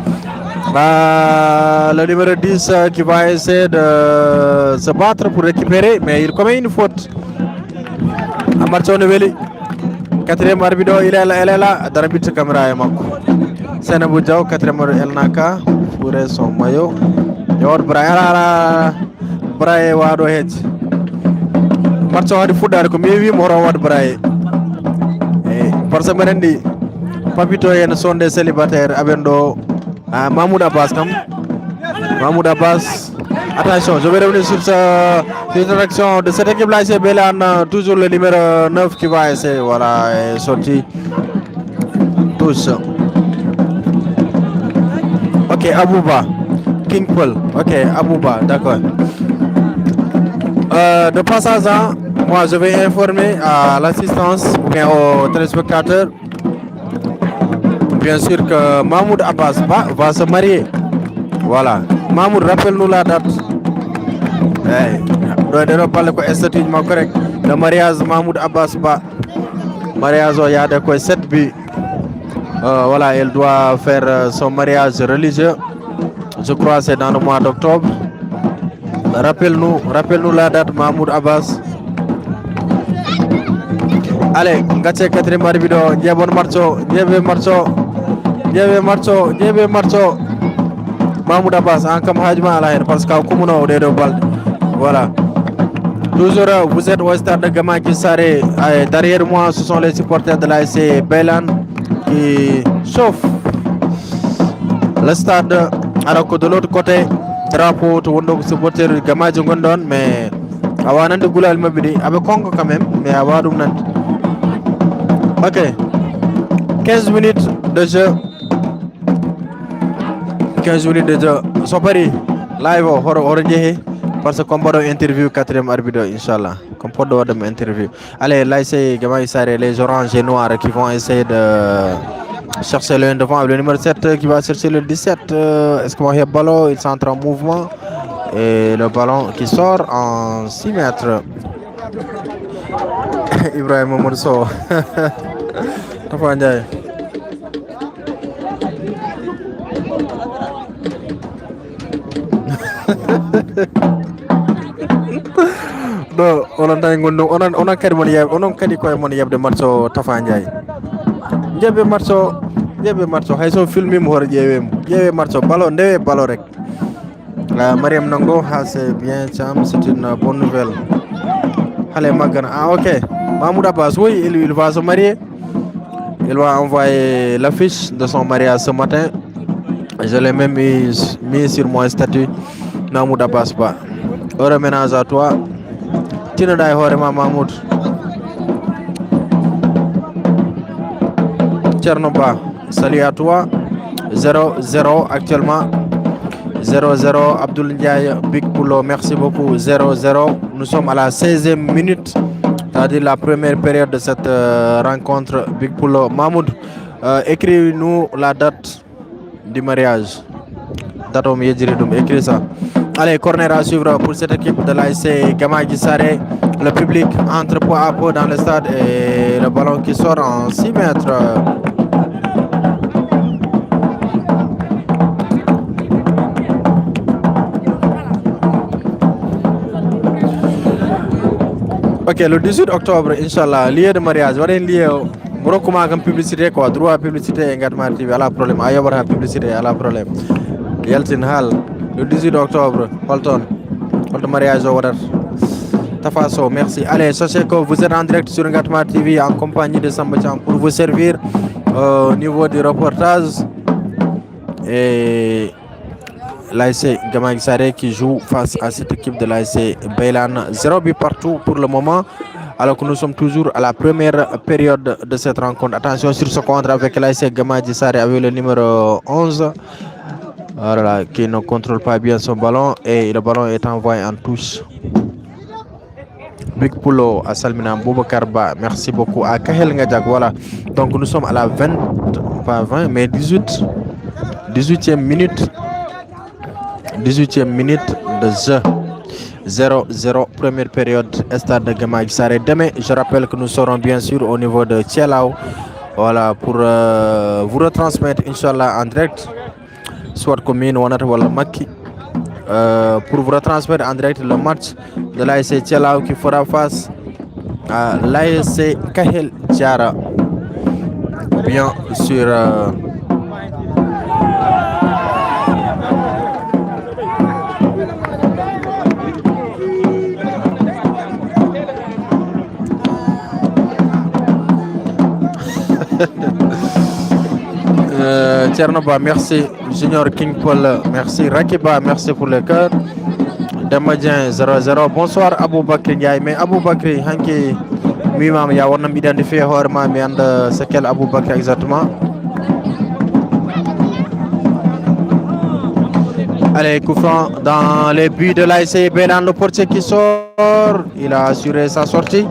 Le numéro 10 qui va essayer de se battre pour récupérer, mais il commet une faute. Amarcho Neveli, quatrième arbitre, elle est là. Darabit Kamara et Mako. Senabou Diaw, quatrième arbitre, El Naka. Pour son maillot. Yor Braille Wado Hedge. Marcho Hadi Foudar, comme il moro Wad Braille. Parce que Merendi, Papito et sont des célibataires. Abendo Mahmoud Abbas. Mahmoud Abbas. Attention, je vais revenir sur cette action de cette équipe-là. C'est Bélan, toujours le numéro 9 qui va essayer. Voilà, est sorti. Tous. Ok, Abouba, King Paul. Ok, Abouba, d'accord. De passage, moi je vais informer à l'assistance ou bien aux téléspectateurs, bien sûr que Mahmoud Abbas va se marier. Voilà. Mahmoud, rappelle-nous la date. Nous parler de esthétiquement correct. Le mariage Mahmoud Abbas, mariage il y a de quoi 7 buts. Voilà, elle doit faire son mariage religieux. Je crois que c'est dans le mois d'octobre. Rappelle-nous la date, Mahmoud Abbas. Allez, Gatche quatrième arbitre, Diabon Marcho. Mahmoud Abbas, en comme Hajma à la haine, parce qu'au Kumuno, de Bal. Voilà. Toujours, vous êtes au stade de Gamak Saré. Derrière moi, ce sont les supporters de l'ASC Bélan qui chauffe le stade. Alors que de l'autre côté, drapeau, tout le monde supporter Gamak Gondon, mais avant de Goulal Mabidi, avec Congo quand même, mais avant de Ok, 15 minutes de jeu. 15 minutes de jeu. Sopari, live, Orange, parce que combat interview, quatrième arbitre, Inch'Allah. Comme pour de interview. Allez, là, c'est Gamak Saré, les oranges et noirs qui vont essayer de chercher le devant. Le numéro 7 qui va chercher le 17. Est-ce qu'il va y avoir le ballon? Il s'entre en mouvement. Et le ballon qui sort en 6 mètres. Ibrahim Mourso. Tafa Ndiaye. No, onon tan gondum onon kadi mon yeb onon kadi koye mon yebde matcho Tafa Ndiaye. Jebe matcho hay so filmi mo hor ƴeewe matcho ballon ndewe ballon rek. Mariam Nango, c'est bien, c'est une bonne nouvelle. Allez, Magana. Ah, ok. Mahmoud Abbas, oui, il va se marier. Il va envoyer l'affiche de son mariage ce matin. Je l'ai même mis sur mon statut. Mahmoud Abbas, pas. Heureux ménage à toi. Tinodaï Horema Mahmoud. Tchernoba, salut à toi. 0-0 actuellement. 0-0, Abdoul Ndiaye, Big Poulo, merci beaucoup. 0-0, nous sommes à la 16e minute c'est-à-dire la première période de cette rencontre. Big Pulo Mahmoud, écris-nous la date du mariage. Date au écris ça. Allez, corner à suivre pour cette équipe de l'ASC Gamagi Saré. Le public entre peu à peu dans le stade et le ballon qui sort en 6 mètres. Ok, le 18 octobre, Inch'Allah, lieu de mariage. Vous avez lié comme publicité, quoi. Droit à publicité, Ngatmar TV, à la problème. Ayobara publicité, à la problème. Yeltsin Hall, le 18 octobre, Holton. Holton mariage au Water. Tafaso, merci. Allez, sachez que vous êtes en direct sur Ngatmar TV en compagnie de Sambachan pour vous servir au niveau du reportage. Et l'ASC Gamagi Saré qui joue face à cette équipe de l'ASC Beylan. 0 but partout pour le moment. Alors que nous sommes toujours à la première période de cette rencontre. Attention sur ce contre avec l'ASC Gamagi Saré avec le numéro 11. Voilà, qui ne contrôle pas bien son ballon et le ballon est envoyé en touche. Big Pulo à Salmina Boubacar Ba, merci beaucoup à Kahel Ngadjak. Voilà, donc nous sommes à la 20, pas 20, mais 18e minute. 18e minute de jeu. 0-0, première période, stade de Gamagi Saré. Demain, je rappelle que nous serons bien sûr au niveau de Tchelao. Voilà, pour vous retransmettre, Inch'Allah, en direct. Soit commune ou Maki. Pour vous retransmettre en direct le match de l'ASC Tchelao qui fera face à l'ASC Kahel Diara. Bien sûr. Tchernoba, merci. Junior King Paul, merci. Rakiba, merci pour le cœur. Damadien 0-0. Bonsoir Abou Bakri Ndiaye. Mais Abou Bakri, Hanki, Mimam, ya warnam identifier horma, mais c'est quel Abou Bakri exactement? Allez, coup franc dans les buts de l'ASC Beylan, le portier qui sort. Il a assuré sa sortie.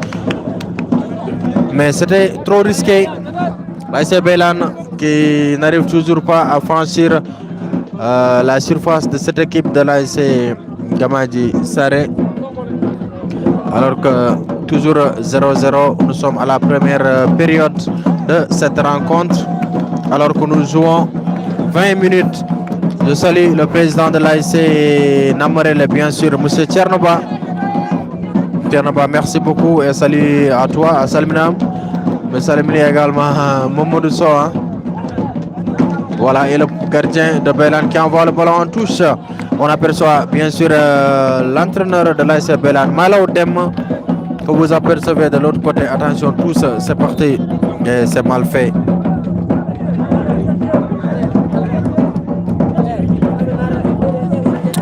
Mais c'était trop risqué. L'ASC Beylan qui n'arrive toujours pas à franchir la surface de cette équipe de l'ASC Gamagi Saré. Alors que toujours 0-0, nous sommes à la première période de cette rencontre. Alors que nous jouons 20 minutes. Je salue le président de l'ASC Namarele, bien sûr, M. Tchernoba. Tchernoba, merci beaucoup et salut à toi, à Salminam. Mais salut également Momodou Soa. Voilà, et le gardien de Beylan qui envoie le ballon en touche. On aperçoit bien sûr l'entraîneur de l'ASC Beylan, Malo Dem, que vous apercevez de l'autre côté. Attention, tous, c'est parti et c'est mal fait.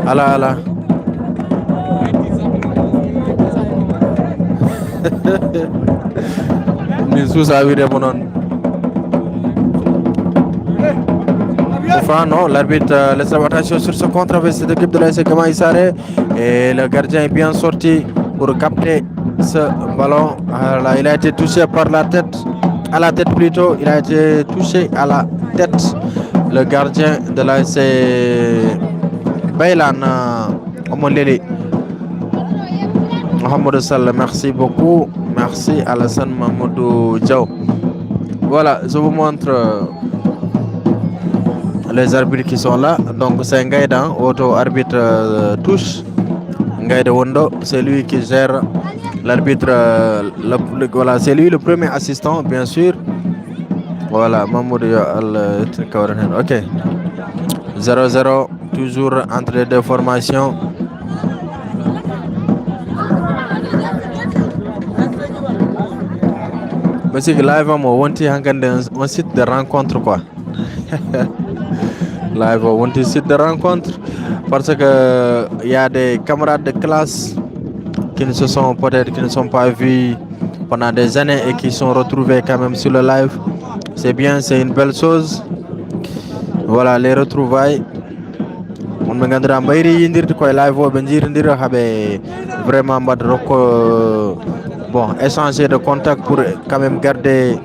Ala. Enfin, non, l'arbitre laisse attention sur ce contre avec cette équipe de l'ASC Gamagi Saré. Et le gardien est bien sorti pour capter ce ballon. Il a été touché par la tête, à la tête plutôt. Il a été touché à la tête. Le gardien de l'ASC Beylan, Omoleli. Mohamed Sall, merci beaucoup. Merci Alassane Mamadou Diaw. Voilà, je vous montre les arbitres qui sont là. Donc c'est Ngaïdan, auto-arbitre touche. Ngaïda Wondo, c'est lui qui gère l'arbitre. Voilà, c'est lui le premier assistant, bien sûr. Voilà, Mamadou Al. Ok. 0-0, toujours entre les deux formations. Mais c'est que live, on site de rencontre quoi. Live, on site de rencontre parce que il y a des camarades de classe qui ne se sont peut-être qui ne sont pas vus pendant des années et qui sont retrouvés quand même sur le live. C'est bien, c'est une belle chose. Voilà les retrouvailles. On me gandra mbayri yindirde koy live o be jirndira habe vraiment mbad rokko bon, échanger de contact pour quand même garder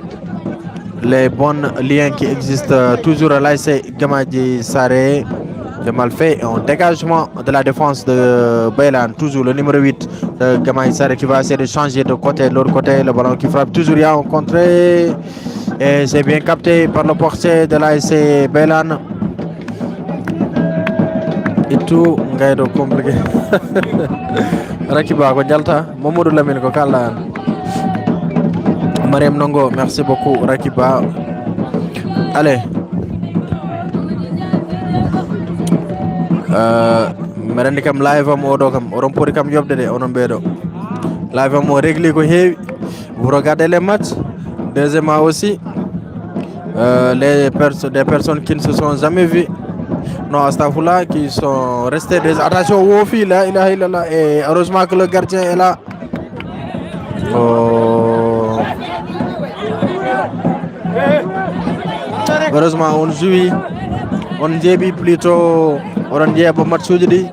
les bons liens qui existent toujours à l'ASC Gamadji Saré. De mal fait, un dégagement de la défense de Baylan, toujours le numéro 8 de Gamadji Saré qui va essayer de changer de côté, de l'autre côté, le ballon qui frappe toujours, il y a un contré et c'est bien capté par le portier de l'ASC Baylan. Et tout, Ngaido compliqué. Rakiba ko jalta, Mamadou Lamine ko kala. Mariam Nongo, merci beaucoup Rakiba. Allez. Mbeɗa kam live am oɗo kam oɗon poti kam yobde de onon ɓeeɗo live am o régli ko heewi vous regardez les matchs. Deuxièmement aussi des personnes qui ne se sont jamais vues, non astafurlah, qui sont restés des attention Wofi, la ilaha illallah, et heureusement que le gardien est là. Heureusement on jouit, on jeeɓi plutôt oɗon jeeɓa match uji ɗi.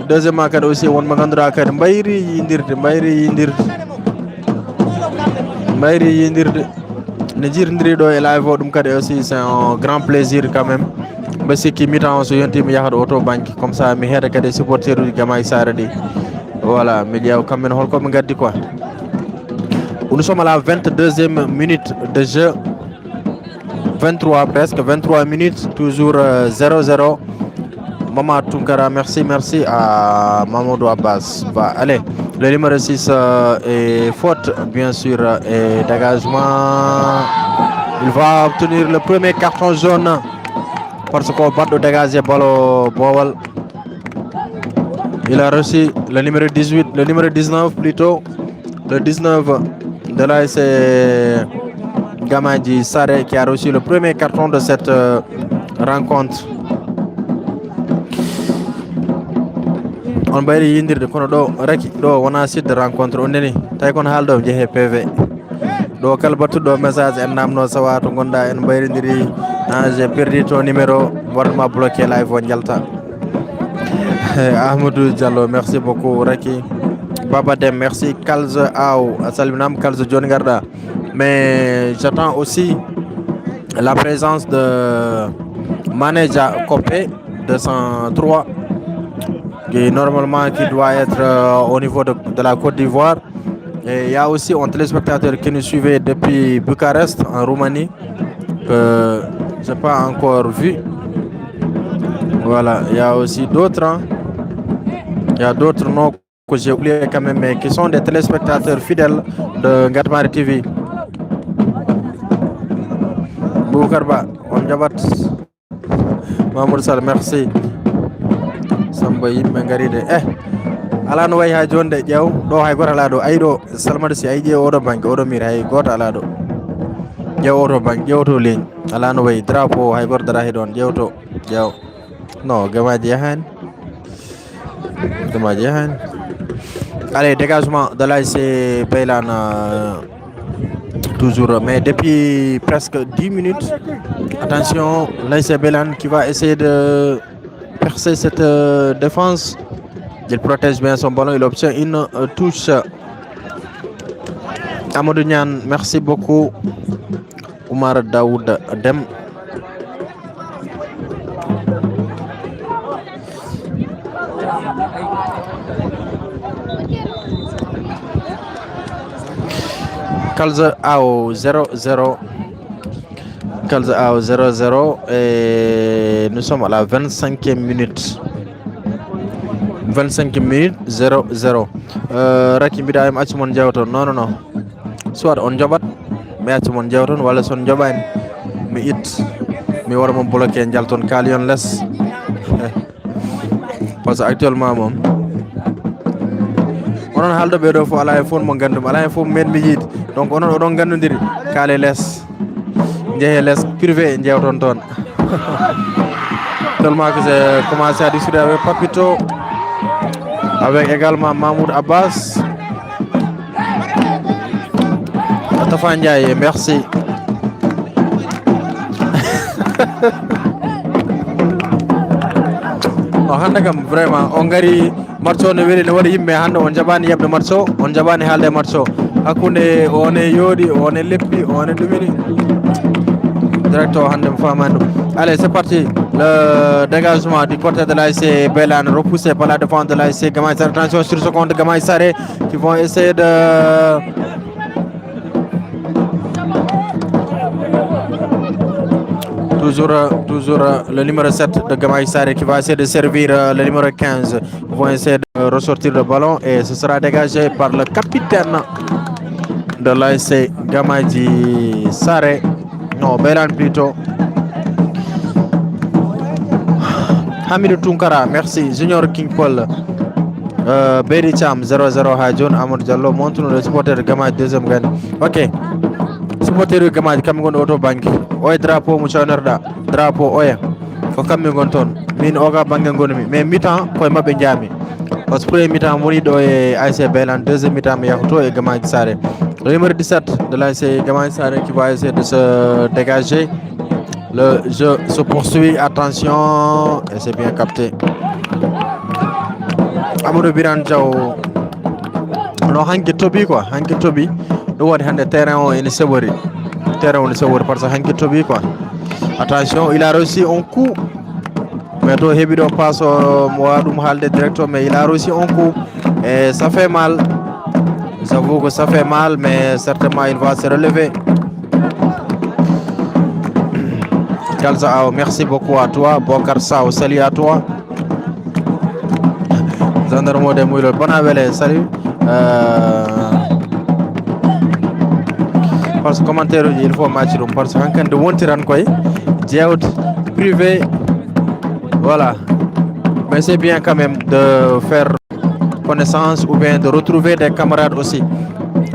Deuxièmement kadi aussi wonmo ganduɗa kadi mbayri yindirde ne jirdiri ɗo e live o, ɗum kadi aussi c'est un grand plaisir quand même. Mbe sikki mi-temps o so yonti yaha ɗo auto banque comme ça mi heeɗa kadi supporter uji Gamadji Saré ɗi, voilà mi ƴeewa kamɓene holkoɓe gaddi quoi. Nous sommes à la 22e minute de jeu, 23 presque 23 minutes, toujours 0-0. Maman Tunkara, merci à Mamadou Abbas. Bah, allez, le numéro 6 est faute, bien sûr, et dégagement. Il va obtenir le premier carton jaune parce qu'on va de dégager ballon Bowal. Il a reçu le numéro 18, le numéro 19 plutôt, le 19 de l'ASC Gamadji Saré qui a reçu le premier carton de cette rencontre. On bayri yindirde kono ɗo raki ɗo wona site rencontre on neni tawi kono haaldo jeehe PV ɗo kala battuɗo message en namno sawa to gonɗa en bayridiri j'ai perdu ton numéro mbaɗatma bloqué live o jalta. Ahmadou Diallo, merci beaucoup Raki. Baba Dem, merci. Kalza Aw, salunam Kalza John Garda. Mais j'attends aussi la présence de Maneja Kopé 203 qui normalement qui doit être au niveau de la Côte d'Ivoire. Et il y a aussi un téléspectateur qui nous suivait depuis Bucarest en Roumanie que je n'ai pas encore vu. Voilà, il y a aussi d'autres. Hein. Il y a d'autres noms que j'ai oubliés quand même, mais qui sont des téléspectateurs fidèles de Ngatmari TV. Boukarba, on jabat. Mamour Sall, merci. Samba yimɓe garide ala no wayi ha jonde ƴeew ɗo hay goto ala ɗo ayi ɗo Salmata si ayi ƴeew oɗo banque oɗo mire hay goto ala ɗo ƴeew oto banque ƴeewto ligne ala no wayi drapeau hay goto dara ɗon ƴeewto ƴeew non Gamadji yahani allez dégagement de l'ASC Baylan toujours mais depuis presque 10 minutes attention l'ASC Baylan qui va essayer de percer cette défense. Il protège bien son ballon, il obtient une touche. Amadou Niane, merci beaucoup. Oumar Daoud Dem. Kalza Ao 0-0. Kalza Ao 0-0 et nous sommes à la 25e minute. 25 minutes 0-0. Raki mbiɗa em accu mon jewton non soit on joɓat mi accu mon jewton walla son joɓani mi it mi waɗa mon bloqué jalton kaliyon less parce que actuellement moom onon haaldo ɓeɗo fof ala e fof mo gandumi ala e fof men mi yiide donc onon oɗon gandodiri kaale less jeehe less privé jewton toon tellement que j'ai commencé à discuter avec Papito, avec également Mahmoud Abbas. Tafa Ndiaye, merci. Hande kam vraiment on gari match o ne weli ne waɗi yimɓe hannde on jaɓani yebde match o on jaɓani haalde match o hakkunde one yooɗi one leppi one ɗumini directeur hannde mo famani ɗum. Allez, c'est parti. Le dégagement du côté de l'ASC Beylan repoussé par la défense de l'ASC Gamay Saré. Attention sur ce compte Gamay Saré qui vont essayer de toujours le numéro 7 de Gamay Saré qui va essayer de servir le numéro 15. Ils vont essayer de ressortir le ballon et ce sera dégagé par le capitaine de l'ASC Gamay Saré. Non, Beylan plutôt. Hamidou Tunkara, merci. Junior King Paul. Beri Cham 0-0 ha John Amadou Diallo montre le supporter de Gamay deuxième gagne. OK. Supporter de Gamay kam gon auto banque. Oy drapeau mu chawnerda. Drapeau oya. Ko kammi gon ton. Min oga bangue gonmi mais mi-temps koy mabbe jami. Parce que premier mi-temps woni do e ASC Beylan, deuxième mi-temps mi yakoto e Gamay Saré. Le numéro 17 de l'ASC Gamay Saré qui va essayer de se dégager. Le jeu se poursuit, attention, et c'est bien capté. Amadou Biran Diaw no hanki tobi quoi, hanki tobi do wadi hande terrain o ene sewori. Terrain o ne sewori parce que hanki tobi quoi. Attention, il a reçu un coup. Mais do hebi do passe mo wadum halde directeur mais il a reçu un coup et ça fait mal. J'avoue que ça fait mal mais certainement il va se relever. Kalzao, merci beaucoup à toi. Bokar Sao, salut à toi. Zandarmo de Mouilo, Bonavele, salut. Parce que commentaire, il faut match room. Parce que quand de Wontiran quoi, Djaoud privé, voilà. Mais c'est bien quand même de faire connaissance ou bien de retrouver des camarades aussi.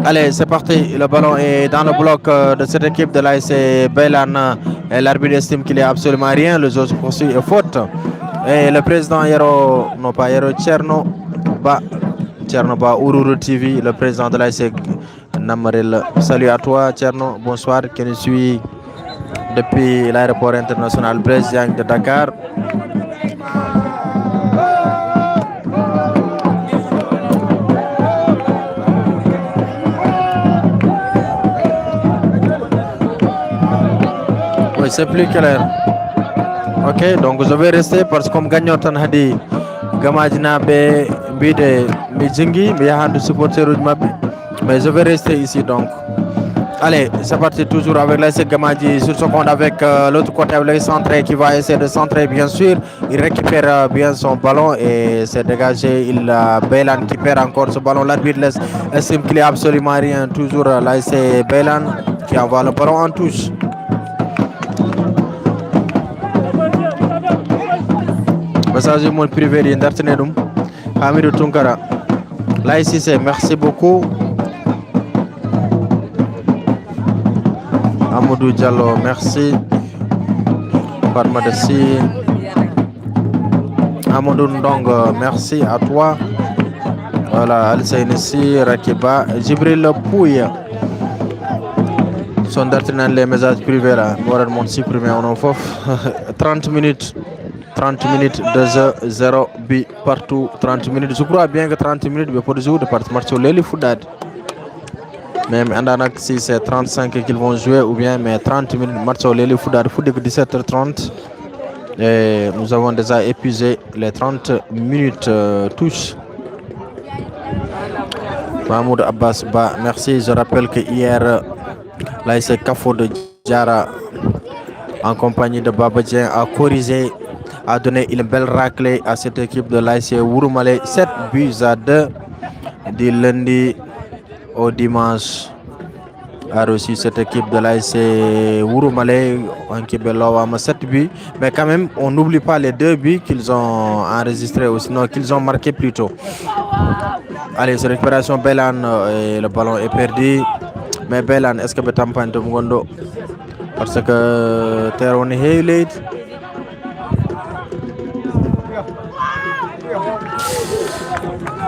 Allez, c'est parti. Le ballon est dans le bloc de cette équipe de l'ASC Beylan. Et l'arbitre estime qu'il n'y a absolument rien. Le jeu se poursuit et faute. Et le président Yero, non pas Yero, Tcherno Ba Ururu TV, le président de l'ASC Namarel. Salut à toi, Tcherno. Bonsoir. Qui nous suit depuis l'aéroport international Blaise Diagne de Dakar. Oui, c'est plus clair. Ok, donc je vais rester parce que comme gagnant tan hadi Gamadina be bide mi jingi mi yahandu supporter mabbe mais je vais rester ici donc. Allez, c'est parti toujours avec l'ASC Gamadji sur ce compte avec l'autre côté avec le centré qui va essayer de centrer bien sûr. Il récupère bien son ballon et c'est dégagé. Il Beylan qui perd encore ce ballon. L'arbitre laisse estime qu'il n'y a absolument rien. Toujours l'ASC Beylan qui envoie le ballon en touche. Message mon privé d'Intertenedum. Hamidou Tunkara. Là ici c'est merci beaucoup. Amadou Diallo, merci. Fatma Dessi. Amadou Ndong, merci à toi. Voilà, Al-Saynessi, Rakiba, Jibril Pouya. Son d'artinan les messages privés là. Moi, je supprimer en off. 30 minutes. 30 minutes, 2-0 bi partout. 30 minutes. Je crois bien que 30 minutes, mais pour le jour de partir sur les Foudad. Même si c'est 35 qu'ils vont jouer ou bien mais 30 minutes match au Leli Foudad foot de 17h30 et nous avons déjà épuisé les 30 minutes touche. Mahmoud Abbas Ba, merci. Je rappelle que hier l'ASC Kafo de Diara en compagnie de Babadien a corrigé, a donné une belle raclée à cette équipe de l'ASC Wouroumale, 7-2 du lundi au dimanche. A reçu cette équipe de l'ASC Wouroumale en Kibelowama 7 buts, mais quand même on n'oublie pas les 2 buts qu'ils ont enregistrés ou sinon qu'ils ont marqué plus tôt. Allez, c'est récupération Beylan et le ballon est perdu. Mais Beylan, est-ce que Betampan de Mgondo? Parce que Teron est late.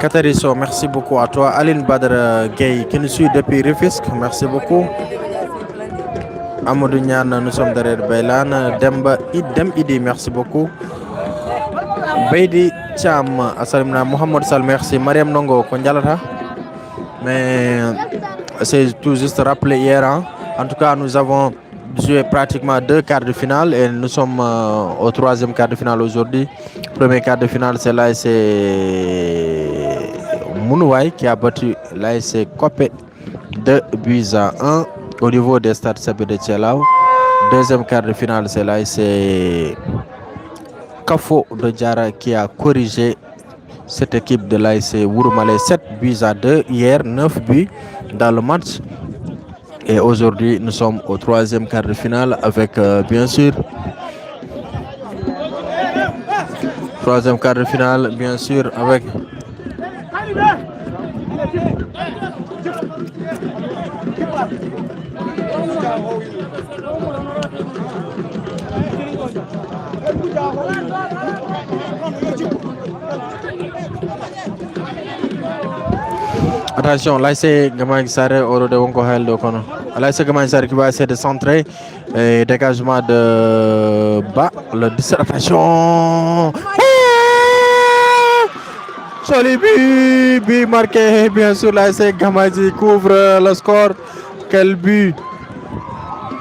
Katariso, merci beaucoup à toi. Aline Badr Gay qui nous suit depuis Rufisque, merci beaucoup. Amadou Nian, nous sommes derrière Beylan. Demba Idem Idi, merci beaucoup. Beydi Cham Asalimna Mohamed Sal merci Mariam Nongo Konjalata. Mais c'est tout juste rappelé hier. Hein. En tout cas, nous avons joué pratiquement 2 quarts de finale et nous sommes au 3e quart de finale aujourd'hui. Premier quart de finale, c'est l'ASC Mounouaï qui a battu l'ASC Kopé 2-1 au niveau des stades Sabé de Tchelaou. Deuxième quart de finale, c'est l'ASC Kafo de Diara qui a corrigé cette équipe de l'ASC Wouroumale 7-2 hier, 9 buts dans le match. Et aujourd'hui, nous sommes au 3e quart de finale avec, bien sûr, 3e quart de finale, bien sûr, avec attention, là c'est Gamay Saré au de Wonko Heldo Kono. Là c'est Gamay Saré qui va essayer de centrer et dégagement de bas. Le 17, attention. Joli but marqué, bien sûr, là c'est Gamaji couvre le score. Quel but!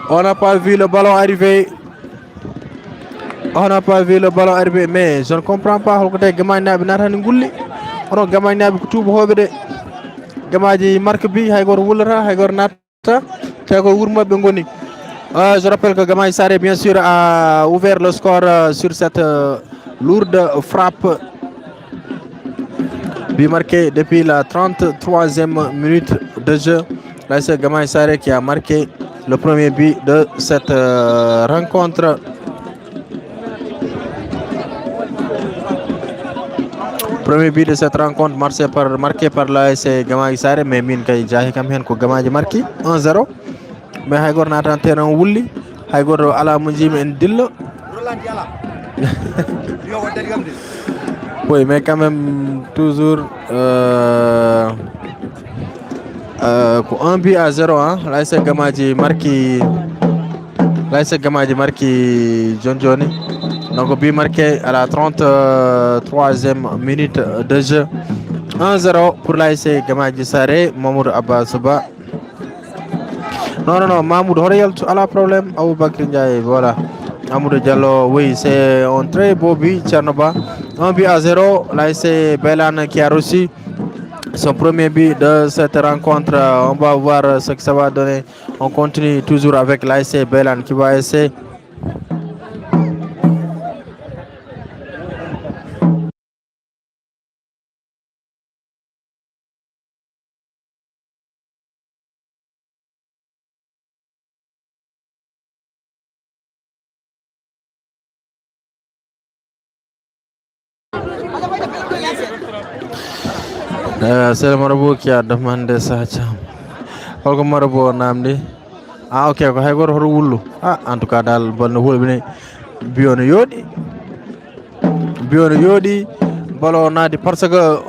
On n'a pas vu le ballon arriver. On n'a pas vu le ballon arriver, mais je ne comprends pas. Gamay Nabi Nathan Ngouli. On Gamay Nabi Koutoub Hobede. Gamaji marque bi Haygor Wulra, Haygor Nata, Haygor Wurma Bengoni. Je rappelle que Gamay Saré, bien sûr, a ouvert le score sur cette lourde frappe. But marqué depuis la 33e minute de jeu. Là, c'est Gamay Saré qui a marqué le premier but de cette rencontre. Premier but de cette rencontre marqué par l'ASC Gamay Saré, mais min kay jahi kam hen ko Gamaji marqué 1-0. Mais Haygor Natan terrain wulli, Haygor ala mo jimi en dillo. Oui, mais quand même toujours 1 but à 0 hein. L'ASC Gamaji marqué John Johnny. Donc but marqué à la 33e minute de jeu. 1-0 pour l'ASC Gamaji Saré, Mamoudou Abbasouba. Non, Mahmoud Horayel à la problème, Aboubakri Ndiaye, voilà. Amoudou Diallo, oui, c'est un très beau but, Tchernoba. 1 but à 0, l'ASC Beylan qui a reçu son premier but de cette rencontre. On va voir ce que ça va donner. On continue toujours avec l'ASC Beylan qui va essayer. C'est le marabout qui a demandé ça. Holko marabout namdi. Ah ok, ko haygor hoto wullu. Ah en tout cas dal bonno hulbini biono yodi balo nadi parce que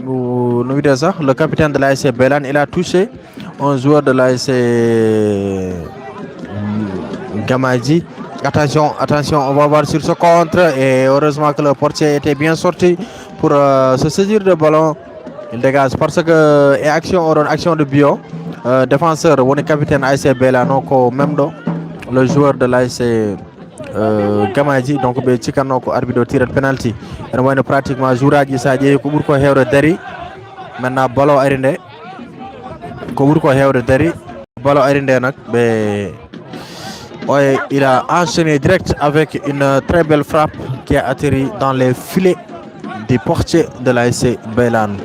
no vidé ça, le capitaine de l'ASC Beylan, il a touché un joueur de l'ASC Gamaji. Attention, on va voir sur ce contre et heureusement que le portier était bien sorti pour se saisir de ballon. Il dégage parce que et action de bio défenseur on est capitaine ASC Beylan ko memdo le joueur de l'ASC Gamaji donc be cikano ko arbitre tiré penalty en wayno pratiquement jouraji sa jeeyi ko ɓuuri ko hewde dari maintenant ballon ari nde ko ɓuuri ko hewde dari ballon ari nde nak be il a enchaîné direct avec une très belle frappe qui a atterri dans les filets du portier de l'ASC Beylan,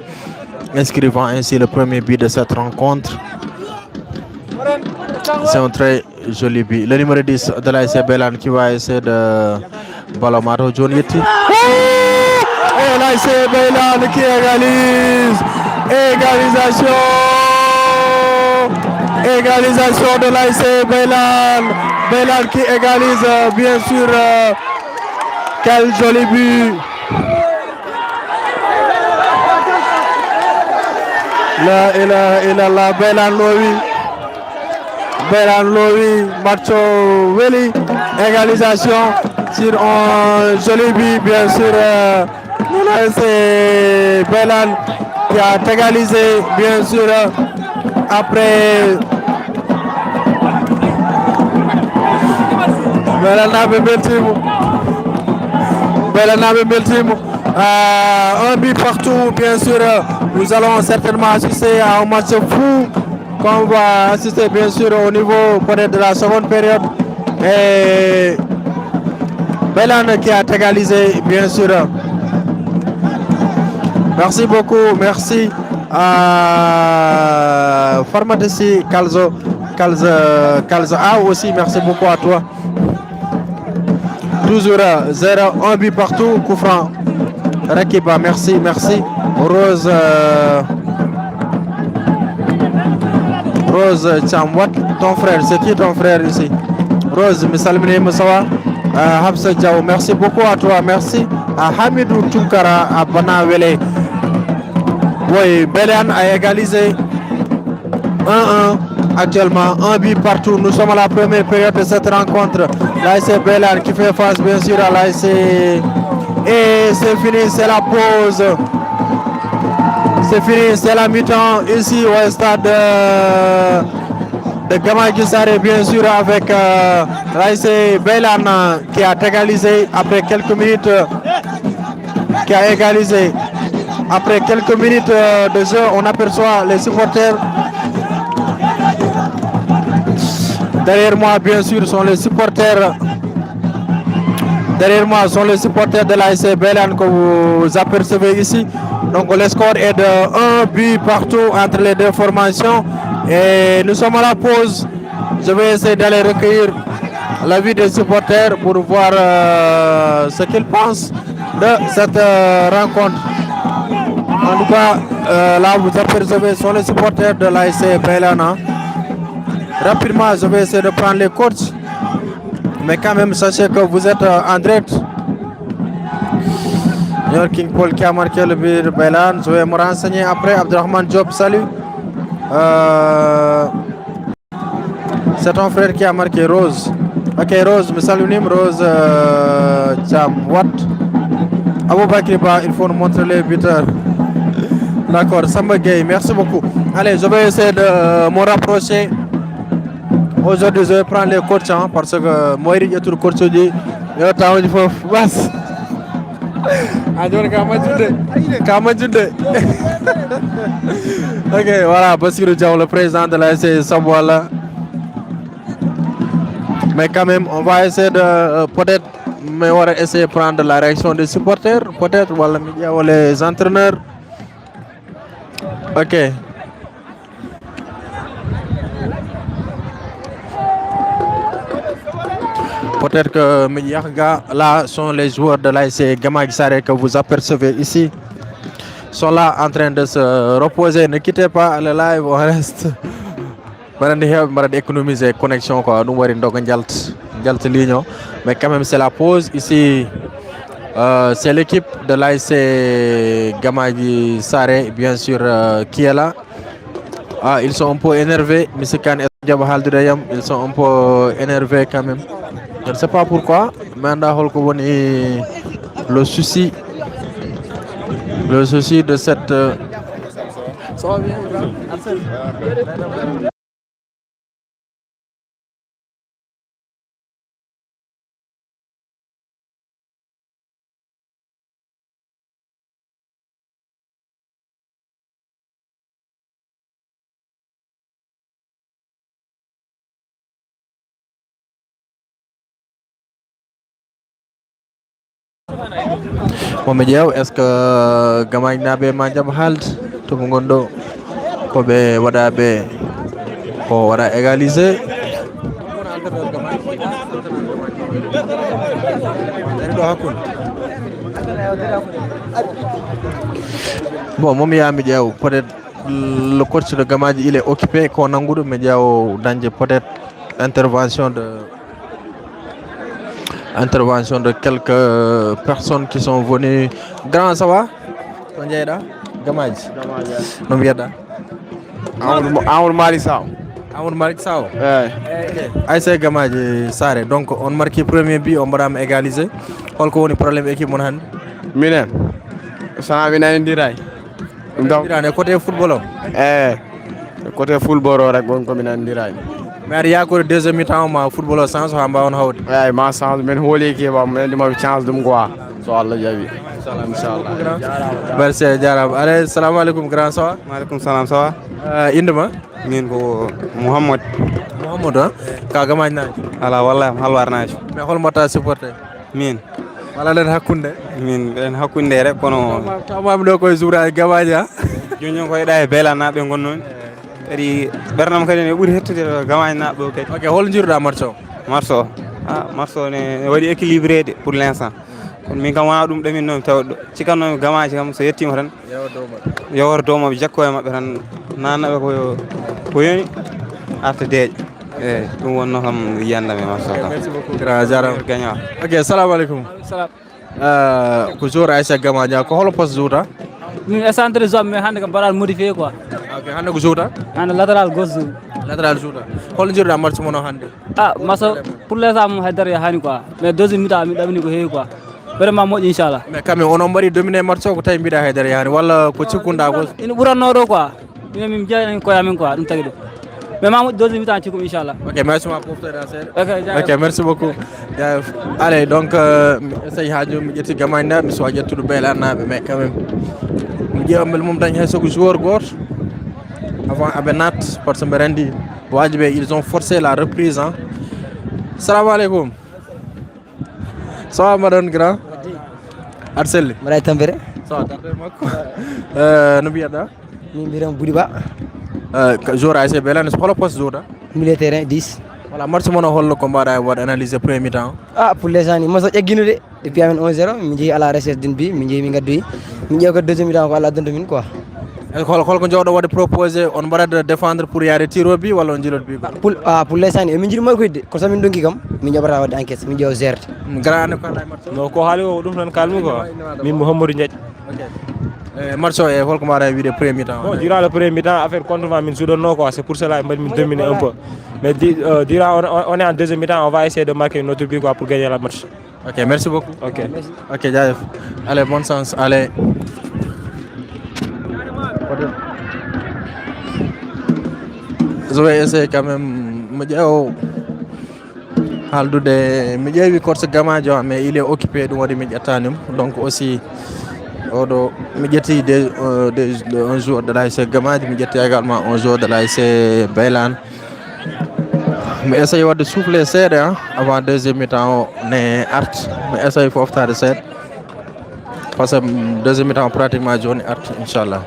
inscrivant ainsi le premier but de cette rencontre. C'est un très joli but. Le numéro 10 de l'ASC Beylan qui va essayer de Balomato John Yeti. Et l'ASC Beylan qui égalise. Égalisation de l'ASC Beylan. Beylan qui égalise, bien sûr. Quel joli but. La Beylan Lowi, Macho Weli, égalisation sur un joli but, bien sûr. C'est Belan qui a égalisé, bien sûr, après. Un but partout, bien sûr. Nous allons certainement assister à un match fou qu'on va assister, bien sûr, au niveau peut-être de la seconde période. Et Belan qui a égalisé, bien sûr. Merci beaucoup, merci à Pharmacie Calzo A aussi, merci beaucoup à toi. Toujours 0-1 but partout, coup franc. Rakiba, merci. Rose Chamwat, ton frère, c'est qui ton frère ici? Rose, Missalmini Moussawa, Habsa Diaw, merci beaucoup à toi, merci à Hamidou Tunkara, à Banawele. Oui, Belan a égalisé 1-1 actuellement, un but partout. Nous sommes à la première période de cette rencontre. L'ASC Belan qui fait face bien sûr à l'ASC. Et c'est fini, c'est la pause. C'est fini, c'est la mi-temps ici au stade de Gamagi Saré, bien sûr, avec l'ASC Belan qui a égalisé après quelques minutes. Après quelques minutes de jeu, on aperçoit les supporters. Derrière moi, bien sûr, sont les supporters. Derrière moi sont les supporters de l'ASC Belan que vous apercevez ici. Donc le score est de 1 but partout entre les deux formations. Et nous sommes à la pause. Je vais essayer d'aller recueillir l'avis des supporters pour voir ce qu'ils pensent de cette rencontre. En tout cas, là vous apercevez sont les supporters de l'ASC Belan. Rapidement, je vais essayer de prendre les coachs. Mais quand même, sachez que vous êtes en direct. New King Paul qui a marqué le but de Belan. Je vais me renseigner après. Abdelrahman Diop, salut. C'est ton frère qui a marqué Rose. Ok, Rose, me salue, Rose Jamwat. Abou Bakriba, il faut nous montrer les buteurs. D'accord, Samba Gueye, merci beaucoup. Allez, je vais essayer de me rapprocher. Aujourd'hui, je vais prendre les coachs parce que moi, il y a tout le coach dit il y a tant de fois. Bas. Ok, voilà, Bassirou Diaw, le président de l'ASC Sabouala. Mais quand même, on va essayer de peut-être, mais on va essayer de prendre la réaction des supporters, peut-être, voilà, ou les entraîneurs. Ok. Peut-être que Miyaga, là sont les joueurs de l'ASC Gamagi Saré que vous apercevez ici. Sont là en train de se reposer. Ne quittez pas le live, on reste. On va économiser la connexion. Nous allons ligne. Mais quand même, c'est la pause. Ici, c'est l'équipe de l'ASC Gamagi Saré, bien sûr, qui est là. Ils sont un peu énervés. Ils sont un peu énervés quand même. Je ne sais pas pourquoi, mais le souci de cette... Ça va bien, Momedia, est-ce que Gamay Nabe Majam Halt, Tumungondo, Kobe Wadabe, ko wara égaliser. Bon, Momia Mediao, peut-être le coach de Gamadji il est occupé, qu'on a goûté Mediao dans peut-être intervention de quelques personnes qui sont venues. Grand, ça va? Gamadji. Gamadji. Non, Amadou Mali Sow. Amadou Malick Sow. eyyi ASC Gamaji Sare donc on marqué premier but on mbaɗama égalisé holko woni probléme équipe mon hannde minen sana mi nanodiray donc irane côté football o côté football o rek won komi nanodiray mais aɗa yakori deuxiéme mi-temps ma football o change ha mbawon hawde eyyi ma change min hooli keɓam min ɗumaɓe chance ɗum quoi so Allah jaaɓi inchallah merci jarama alay salamu aleykum grand sawa maaleykum salam ça va indema min ko Mouhammad Mouhamadou ka Gamaji naji ala wallahi halwar naji mais hol mbatta supporté min wala len hakkunde min en hakkunde rek kono tamami ɗo koye jouraji Gamaji ha joni ko yiɗa e beela naɓe gonnoon kadi ɓernam kadi ne ɓuuri hettude Gamaji naɓe ɗo kadi ok hol jiruɗa match o match o ne waɗi équilibré de pour l' instant kono min kam wona ɗum ɗamin noon tawɗo cikannomi Gamaji kam so yettima tan yewore dow maɓe jakko e maɓɓe tan nannaɓe ko yoni arta deeƴa eyyi ɗum wonno kam yiyandam e match o kam merci beaucoup grand jarama gagnant ok assalamu aleykum salam ko jour ASC Gamaji ko holo poste jouta min e centre zone mais hannde kam mbaɗani modifié quoi ok hannde ko jouta hannde latéral gauche joue latéral jouta hol jiruɗa match mono hannde match pour l'instant mom haydara yahani quoi mais deuxième mi-temps mi ɗamini ko heewi quoi vraiment moƴƴi inchallah mais quand même onon mbaɗi dominé match o ko tawi mbiɗa haydara yani walla ko cikkunɗa ko ina ɓuranno ɗo quoi minen min jeeyani koyamin quoi ɗum tagui ɗum mais ma moƴƴi deuxième mi-temps cikkum inchallah ok merci ma poftoyɗa seeɗa ok merci beaucoup jaef allez donc mi essaye ha joni mi ƴetti Gamaji naɓe mi suwa ƴettude Beylane naɓe mais quand même mi ƴeewa beele mum dañi hay soko joueur goto avant aɓe nat par ce que mbeɗa andi wajiɓe ils ont forcé la reprise salamu aleykum sawa mbaɗon grand aɗa selli mbaɗa tampere sawa tardere makko no mbiyeɗa min mbiyetama Boudy Ba joueur ASC Beylane holo poste jouta milieu terrain 10 voilà match mono holno ko mbaɗa waɗ analysé premier mi-temps pour l'instant ni match o ƴagguinude depuis amen 1-0 min jeehi à la recherche d'une bi min jeehi min gaddoyi min ƴeew ko deuxième mi-temps ko Allah addanta min quoi holko jowɗo waɗde proposé on mbaɗat défendre pour yaade tiro bi walla on jiiloto bi pour l'instant ni emin jiiɗi moykoyde kono so min donki kam min jaɓata wadde enquête min ƴeewa gérde grand ane ko anda e match no ko haali o ɗum tan kalmi quoi min Mouhamadou Ndiaye match o e holko mbaɗa wiide premier mi-temps bon durant le premier mi-temps affaire contre min suɗonno quoi c'est pour cela mbaɗi min dominer un peu mais durant on est en deuxième mi-temps on va essayer de marquer notre but quoi pour gagner le match ok merci beaucoup ok jaajef allez bonne chance allez je vais essayer quand même mi ƴeew haaldude mi ƴeewi coach Gamaji o mais il est occupé ɗum waɗi mi ƴettanimo donc aussi oɗo mi ƴetti un joueur de l'ASC Gamaji mi ƴetti également un joueur de l'ASC Beylane mi essaye wadde soufflé seeɗa avant deuxième mi-temps o ne art mi essaye foftade seeɗa par ce que deuxième mi-temps pratiquement joni art inchallah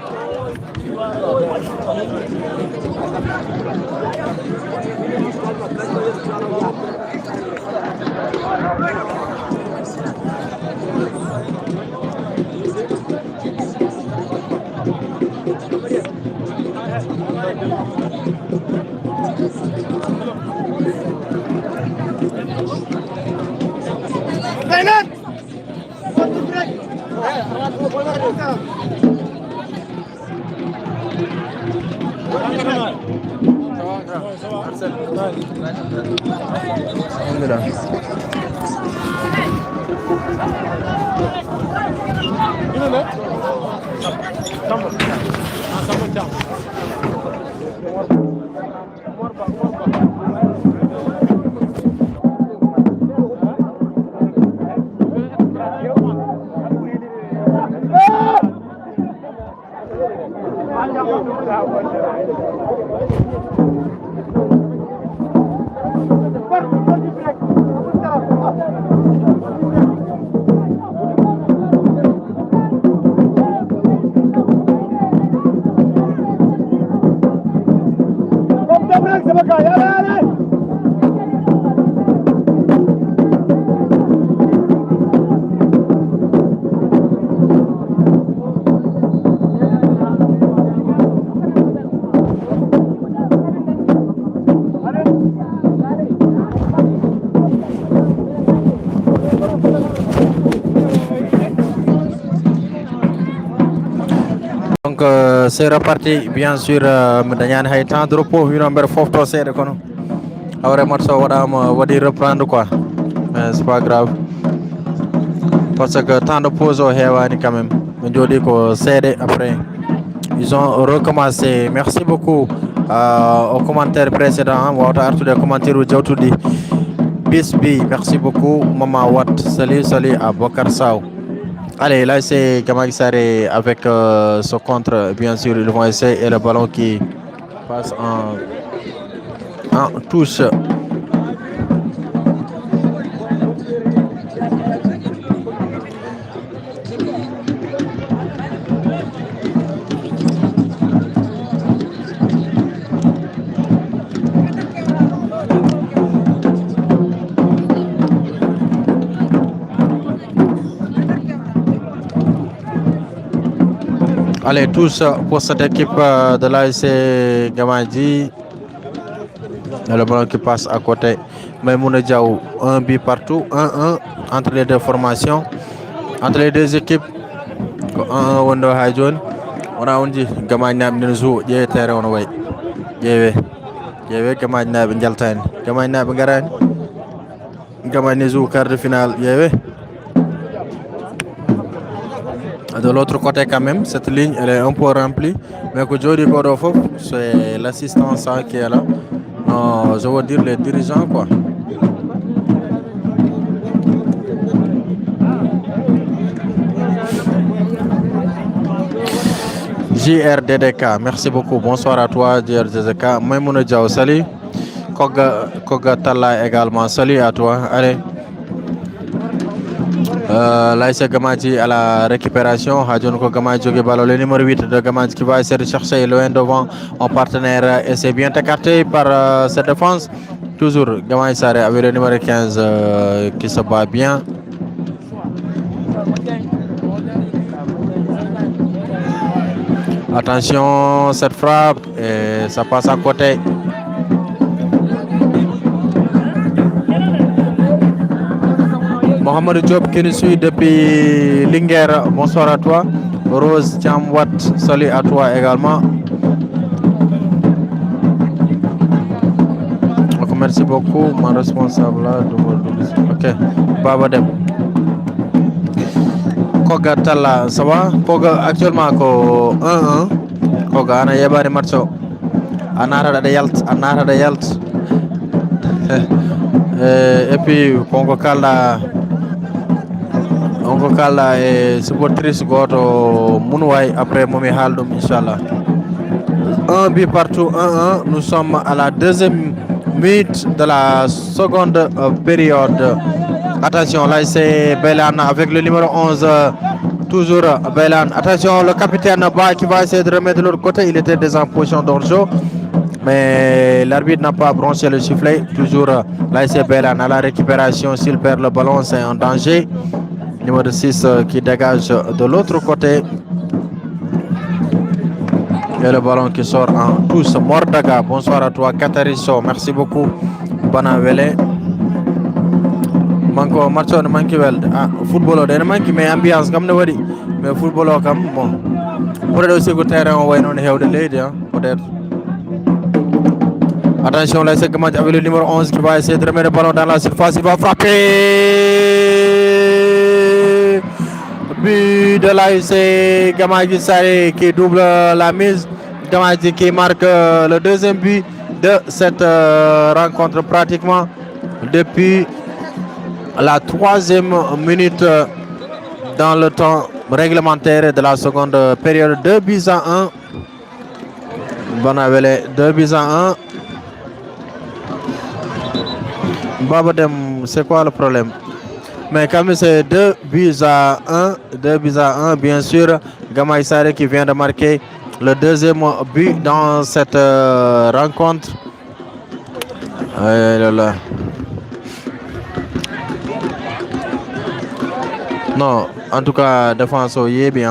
donc c'est reparti bien sûr dañani hay temps de repos wino mbeɗa fofto seeɗa kono hawre match o waɗama waɗi reprendre quoi mais c'est pas grave parce que temps de pause o heewani quand même ɓe jooɗi ko seeɗe après ils ont recommencé. Merci beaucoup aux commentaires précédents wawata artude commentaire uji jawtuɗi bisbi merci beaucoup Maman Watt salut à Bokar Sao. Allez, là c'est Gamagi Saré avec ce contre, bien sûr, ils vont essayer et le ballon qui passe en touche. Allez, tous pour cette équipe de l'ASC Gamadji. Le ballon qui passe à côté. Maïmouna Diaw, un but partout. 1-1 entre les deux formations. Entre les deux équipes. 1-1 Wando Hajon. On a dit Gamadji n'a pas joué. Il y a terrain on way. Il y avait Gamadji n'a pas jaltan. Gamadji n'a pas garan. Gamadji joue quart de finale. Il y avait. De l'autre côté quand même, cette ligne elle est un peu remplie. Mais que Jody Kodofo, c'est l'assistance qui est là. Non, je veux dire les dirigeants quoi. JRDDK, merci beaucoup. Bonsoir à toi JRDDK. Maïmouna Diaw, salut. Koga Talla également, salut à toi. Allez. L'ASC Gamadji à la récupération. Hadjon Ko Gamadji le numéro 8 de Gamadji qui va essayer de chercher loin devant en partenaire et c'est bien écarté par cette défense. Toujours Gamadji Saré avec le numéro 15 qui se bat bien. Attention, cette frappe et ça passe à côté. Mohamed Diop qui nous suit depuis Linguère, bonsoir à toi. Rose Chamwat, salut à toi également. Donc, merci beaucoup, mon responsable là. Ok, Baba Dem. Koga Talla, ça va? Koga actuellement ko 1-1. Koga ana yebari matcho. Anara da yalt. Et puis Kongo Kala. On va caler supportrice goto Mounouay après Momi Haldum Inch'Allah. Un but partout, 1-1. Nous sommes à la deuxième minute de la seconde période. Attention, là c'est Belan avec le numéro 11. Toujours Belan. Attention, le capitaine Ba qui va essayer de remettre de l'autre côté. Il était déjà en position d'hors-jeu. Mais l'arbitre n'a pas branché le sifflet. Toujours là c'est Belan à la récupération. S'il perd le ballon, c'est un danger. Numéro 6 qui dégage de l'autre côté. Et le ballon qui sort en touche. Mordaga, bonsoir à toi. Katariso, merci beaucoup. Banavele. Manko Marcho ne manque wel. Football ne manque mais ambiance comme ne wadi. Mais football comme bon. Peut-être aussi que terrain on va non hewde leydi peut-être. Attention là c'est Gamadji avec le numéro 11 qui va essayer de remettre le ballon dans la surface. Il va frapper. But de l'ASC Gamadji Saré qui double la mise. Gamadji qui marque le deuxième but de cette rencontre pratiquement depuis la 3e minute dans le temps réglementaire de la seconde période. 2-1. Bonavele 2-1. Babadem, c'est quoi le problème? Mais quand même c'est 2-1, bien sûr. Gamadji Saré qui vient de marquer le deuxième but dans cette rencontre. Non, en tout cas, défense au Yébi,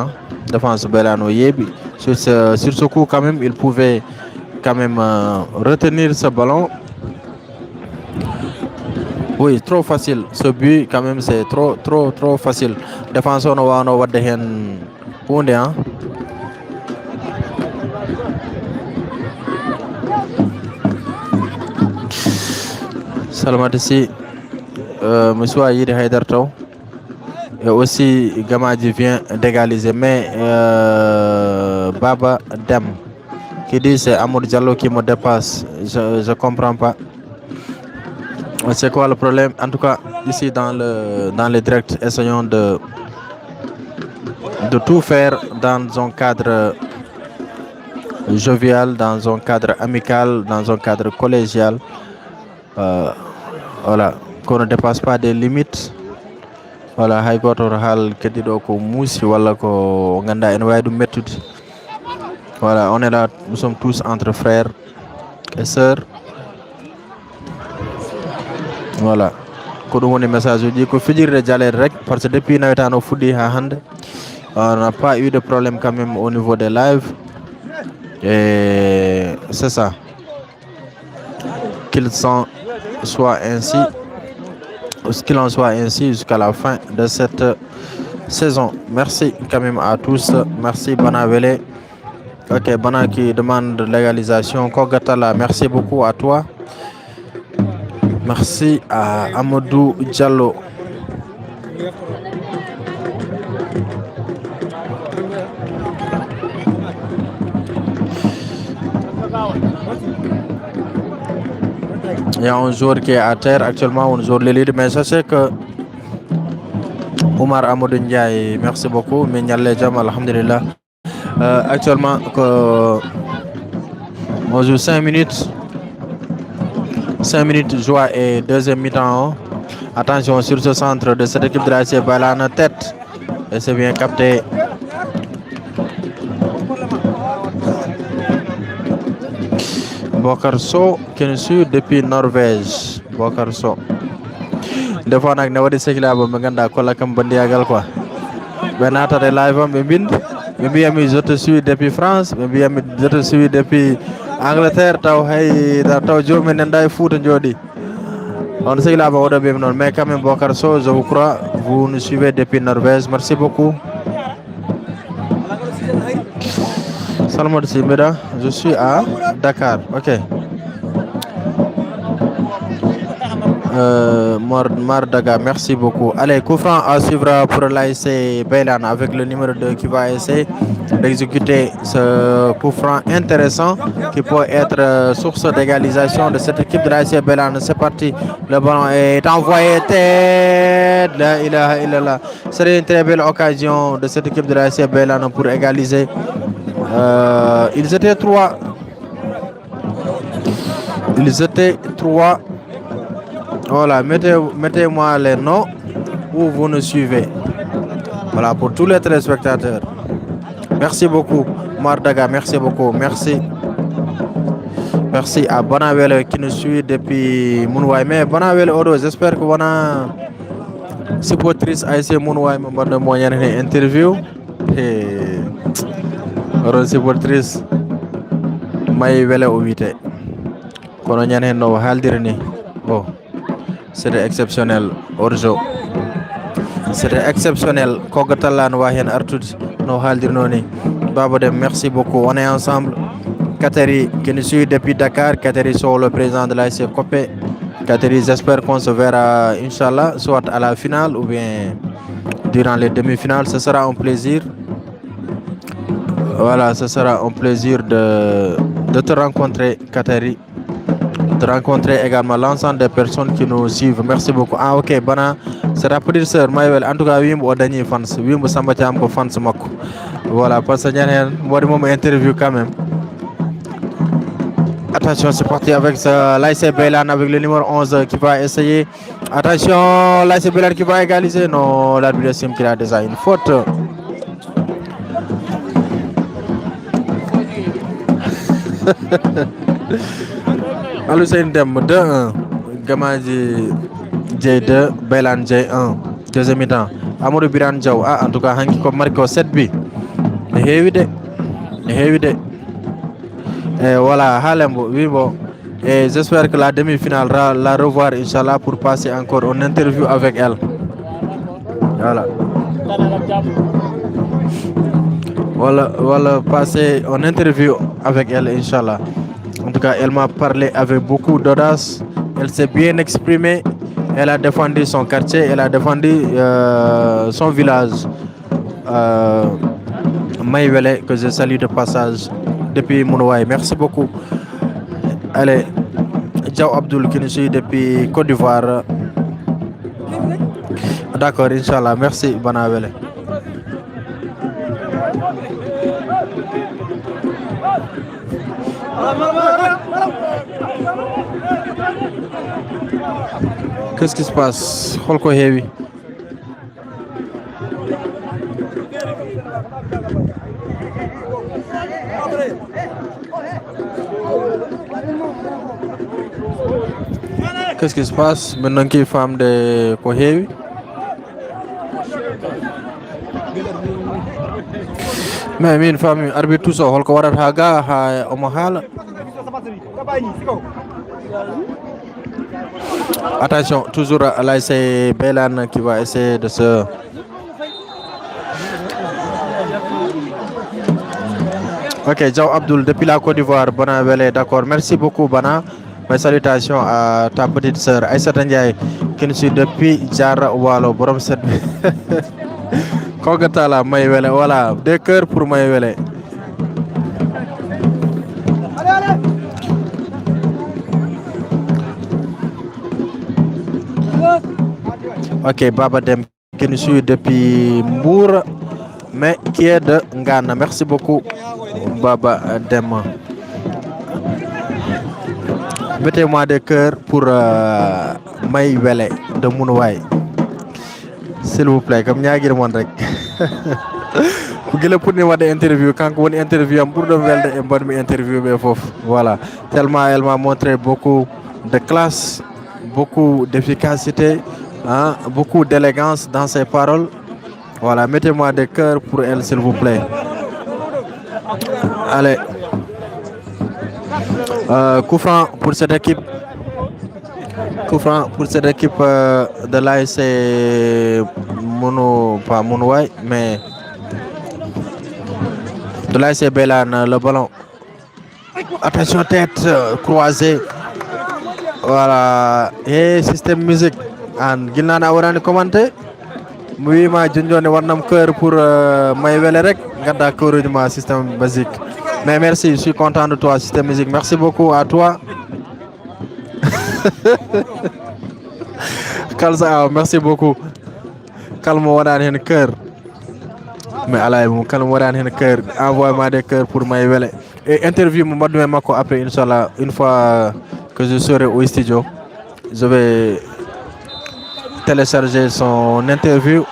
défense Belano Yébi. Sur ce coup, quand même, il pouvait quand même retenir ce ballon. Oui, trop facile. Ce but, quand même, c'est trop facile. Défenseur, on va wadde hen hunde, Salamata Sy Monsieur Yidi Haidar Taw. Et aussi Gamadji vient d'égaliser, mais Baba Dem qui dit c'est Amadou Diallo qui me dépasse. Je comprends pas. C'est quoi le problème? En tout cas, ici dans le direct, essayons de tout faire dans un cadre jovial, dans un cadre amical, dans un cadre collégial. Voilà, qu'on ne dépasse pas des limites. Voilà, hay goto hal keddiɗo ko muusi walla ko ganda en wawi ɗum mettude. Voilà, on est là, nous sommes tous entre frères et sœurs. Voilà, ko ɗum woni message uji ko fijirde jalede rek, parce que depuis nawetan o fuɗɗi ha hande on n'a pas eu de problème quand même au niveau des lives. Et c'est ça, qu'il en soit ainsi jusqu'à la fin de cette saison. Merci quand même à tous. Merci Banavele. Ok, Bana qui demande légalisation. Kogatala, merci beaucoup à toi. Merci à Amadou Diallo. Il y a un joueur qui est à terre actuellement, un joueur de l'élite, mais je sais que Omar Amadou Ndiaye, merci beaucoup, Minyale Jam, alhamdulillah. Actuellement, on joue 5 minutes. 5 minutes joie et deuxième mi-temps. Attention sur ce centre de cette équipe de la CF, elle a en tête et c'est bien capté. Bokar Sow qui nous suit depuis Norvège. Bokar Sow. Des fois nak ne wadi sekila ba maganda ko la kam bandiagal quoi. Benata de live am be bind. Be biami je te suis depuis France, be biami je te suis depuis Angleterre taw hay taw jomi nenda foot jodi. On sekila ba odo be non, mais quand même Bokar Sow, je vous crois, vous nous suivez depuis Norvège. Merci beaucoup. Salamata Sy Mbeda, je suis à Dakar. Ok. Mardaga, merci beaucoup. Allez, coup franc à suivre pour l'ASC Beylan avec le numéro 2 qui va essayer d'exécuter ce coup franc intéressant qui peut être source d'égalisation de cette équipe de l'ASC Beylan. C'est parti, le ballon est envoyé tête. La ilaha illallah. C'est une très belle occasion de cette équipe de l'ASC Beylan pour égaliser. Ils étaient 3. Voilà, mettez-moi les noms où vous nous suivez. Voilà, pour tous les téléspectateurs. Merci beaucoup, Mardaga, merci beaucoup. Merci. Merci à Bonavelle qui nous suit depuis Mounouaï. Mais Bonavelle Odo, j'espère que vous avez supportrice ASC Mounouaï, de moyen interview. Et supportrice Maï Vele Ovite. Kono ñane no haldirni. Oh. C'était exceptionnel, Orjo. C'était exceptionnel. Kogatalan Wahen Artud, no haldirnoni. Babodem, merci beaucoup. On est ensemble. Kateri, qui nous suit depuis Dakar. Kateri, sur le président de l'ASC Copé. Kateri, j'espère qu'on se verra, Inch'Allah, soit à la finale ou bien durant les demi-finales. Ce sera un plaisir. Voilà, ce sera un plaisir de te rencontrer, Kateri. De rencontrer également l'ensemble des personnes qui nous suivent. Merci beaucoup. Ah ok, Bana, c'est la petite sœur Maïvel. En tout cas, oui, moi dernier fans, oui, moi samba tiam ko fans mako. Voilà, parce que moi de mon interview quand même. Attention, c'est parti avec l'ASC Beylan avec le numéro 11 qui va essayer. Attention, l'ASC Beylan qui va égaliser. Non, l'arbitre estime qu'il a déjà une faute. Alou Seyni Dem 2-1, Gamadji J2, Beylan J1, deuxième mi-temps. Amadou Birane Diaw, en tout cas hanki ko mari ko 7 bi. Ne heewi de. Et voilà, Halembo, oui bon. Et j'espère que la demi-finale la revoir Inch'Allah pour passer encore une interview avec elle. Voilà, passer une interview avec elle Inch'Allah. En tout cas, elle m'a parlé avec beaucoup d'audace, Elle s'est bien exprimée. Elle a défendu son quartier. Elle a défendu son village. Maïwele, que je salue de passage depuis Mounouaï. Merci beaucoup. Allez, Diao Abdul qui nous suit depuis Côte d'Ivoire. D'accord, Inch'Allah. Merci, Banawele. Qu'est-ce qui se passe? Holko heavy. Qu'est-ce qui se passe? Maintenant qu'il y a une femme de Kohevi. Mais une femme, arbitre tout ça, Holko Warat Haga, Omahal. Attention, toujours là c'est Bélan qui va essayer de se... Ok, Diao Abdul depuis la Côte d'Ivoire, Bana Wele, d'accord. Merci beaucoup Bana. Mes salutations à ta petite sœur Aïssata Ndiaye qui nous suit depuis Diarra Walo, Borom Set. Kogatala Maïwele, voilà, des cœurs pour Maïwele. Ok, Baba Dem qui nous suit depuis Mbour, mais qui est de Ngana. Merci beaucoup, Baba Dem. Mettez-moi des cœurs pour Maïwele de Mounouaï. S'il vous plaît, comme Nyagir Mondrek. Vous voulez pour nous des interviews, quand vous avez interview, pour de nouvelles bonnes interviews, voilà. Tellement elle m'a montré beaucoup de classe, beaucoup d'efficacité, hein, beaucoup d'élégance dans ses paroles. Voilà, mettez-moi des cœurs pour elle, s'il vous plaît. Allez. Coup franc pour cette équipe. Coup franc pour cette équipe de l'ASC pas Mounouaï, mais de l'ASC Bélan, le ballon. Attention, tête croisée. Voilà. Et système musique. An Gilnana Warani commenté. Oui, ma Junjone Warnam cœur pour Maïwele Rek. Gada ma système basique. Mais merci, je suis content de toi, système musique. Merci beaucoup à toi. Kalsa, merci beaucoup. Calme Wadan un cœur. Mais Allah, calme Wadan un cœur. Envoie-moi des cœurs pour Maïwele. Et interview Mamadou Mako après, Inch'Allah, une fois que je serai au studio, je vais télécharger son interview.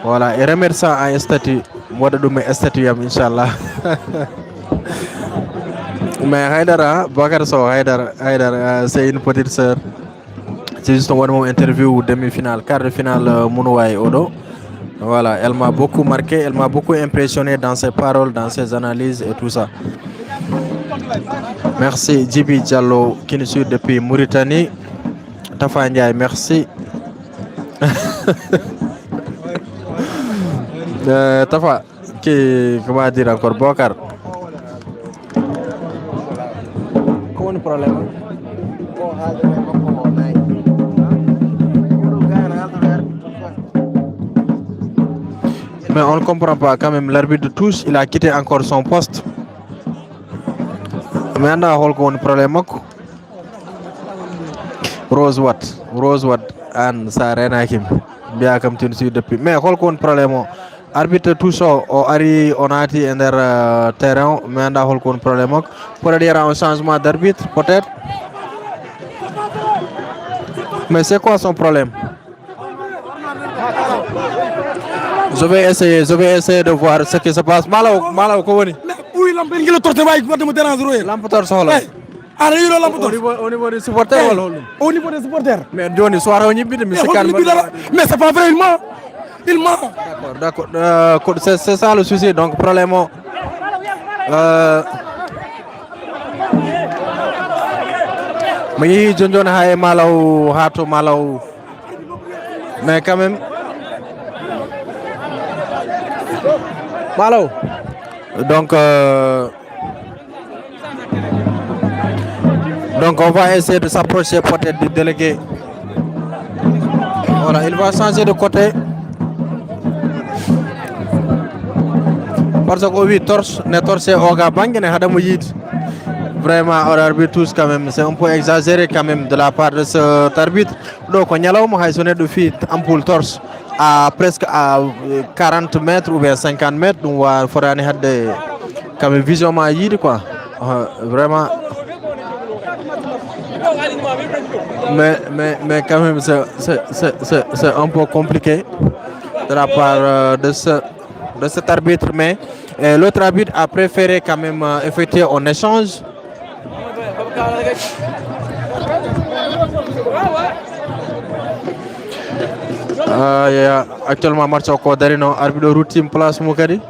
Voilà, et remettre ça en statut. Moi, de mes statuts, Inch'Allah. Mais Haïdara, Bakar Sow, Haïdara, c'est une petite sœur. C'est juste une interview demi-finale, quart de finale Mounouaï Odo. Voilà, elle m'a beaucoup marqué, elle m'a beaucoup impressionné dans ses paroles, dans ses analyses et tout ça. Merci Djibi Diallo qui nous suit depuis Mauritanie. Tafa Ndiaye, merci. Tafa, comment dire encore, Bakar? Comment le problème? Mais on ne comprend pas quand même, l'arbitre de touche, il a quitté encore son poste. Mais on a un problème. Rose Watt, Anne, Sarena Kim, bien comme tu nous suis depuis. Mais on a un problème. Arbitre touche au Ari Onati et leur terrain, mais on a un problème. Pour dire un changement d'arbitre, peut-être. Mais c'est quoi son problème? Je vais essayer de voir ce qui se passe. Malo, Kowani. Oui, l'ambiance le torte baïk, moi de me déranger. L'amputeur soxla. Au niveau des supporters wala au niveau des supporters. Mais Johnny soir on ñibbi mais mais c'est pas vrai, il ment. D'accord. C'est ça le souci. Donc problème mais John Haye Malaw Hato Malaw. Mais quand même Malaw. Donc Donc on va essayer de s'approcher peut-être du délégué. Voilà, il va changer de côté. Parce que oui, torche, ne torche oga bangene hadamu yid. Vraiment, arbitre tous quand même, c'est un peu exagéré quand même de la part de cet arbitre. Donc on y a là où on sonné de fit ampoule torche à presque à 40 mètres ou bien 50 mètres. Donc on fera une quand même vision yid quoi. Vraiment. Mais quand même c'est un peu compliqué de la part de cet arbitre, mais l'autre arbitre a préféré quand même effectuer un échange. Actuellement match ko darino arbitre routine place mo kadi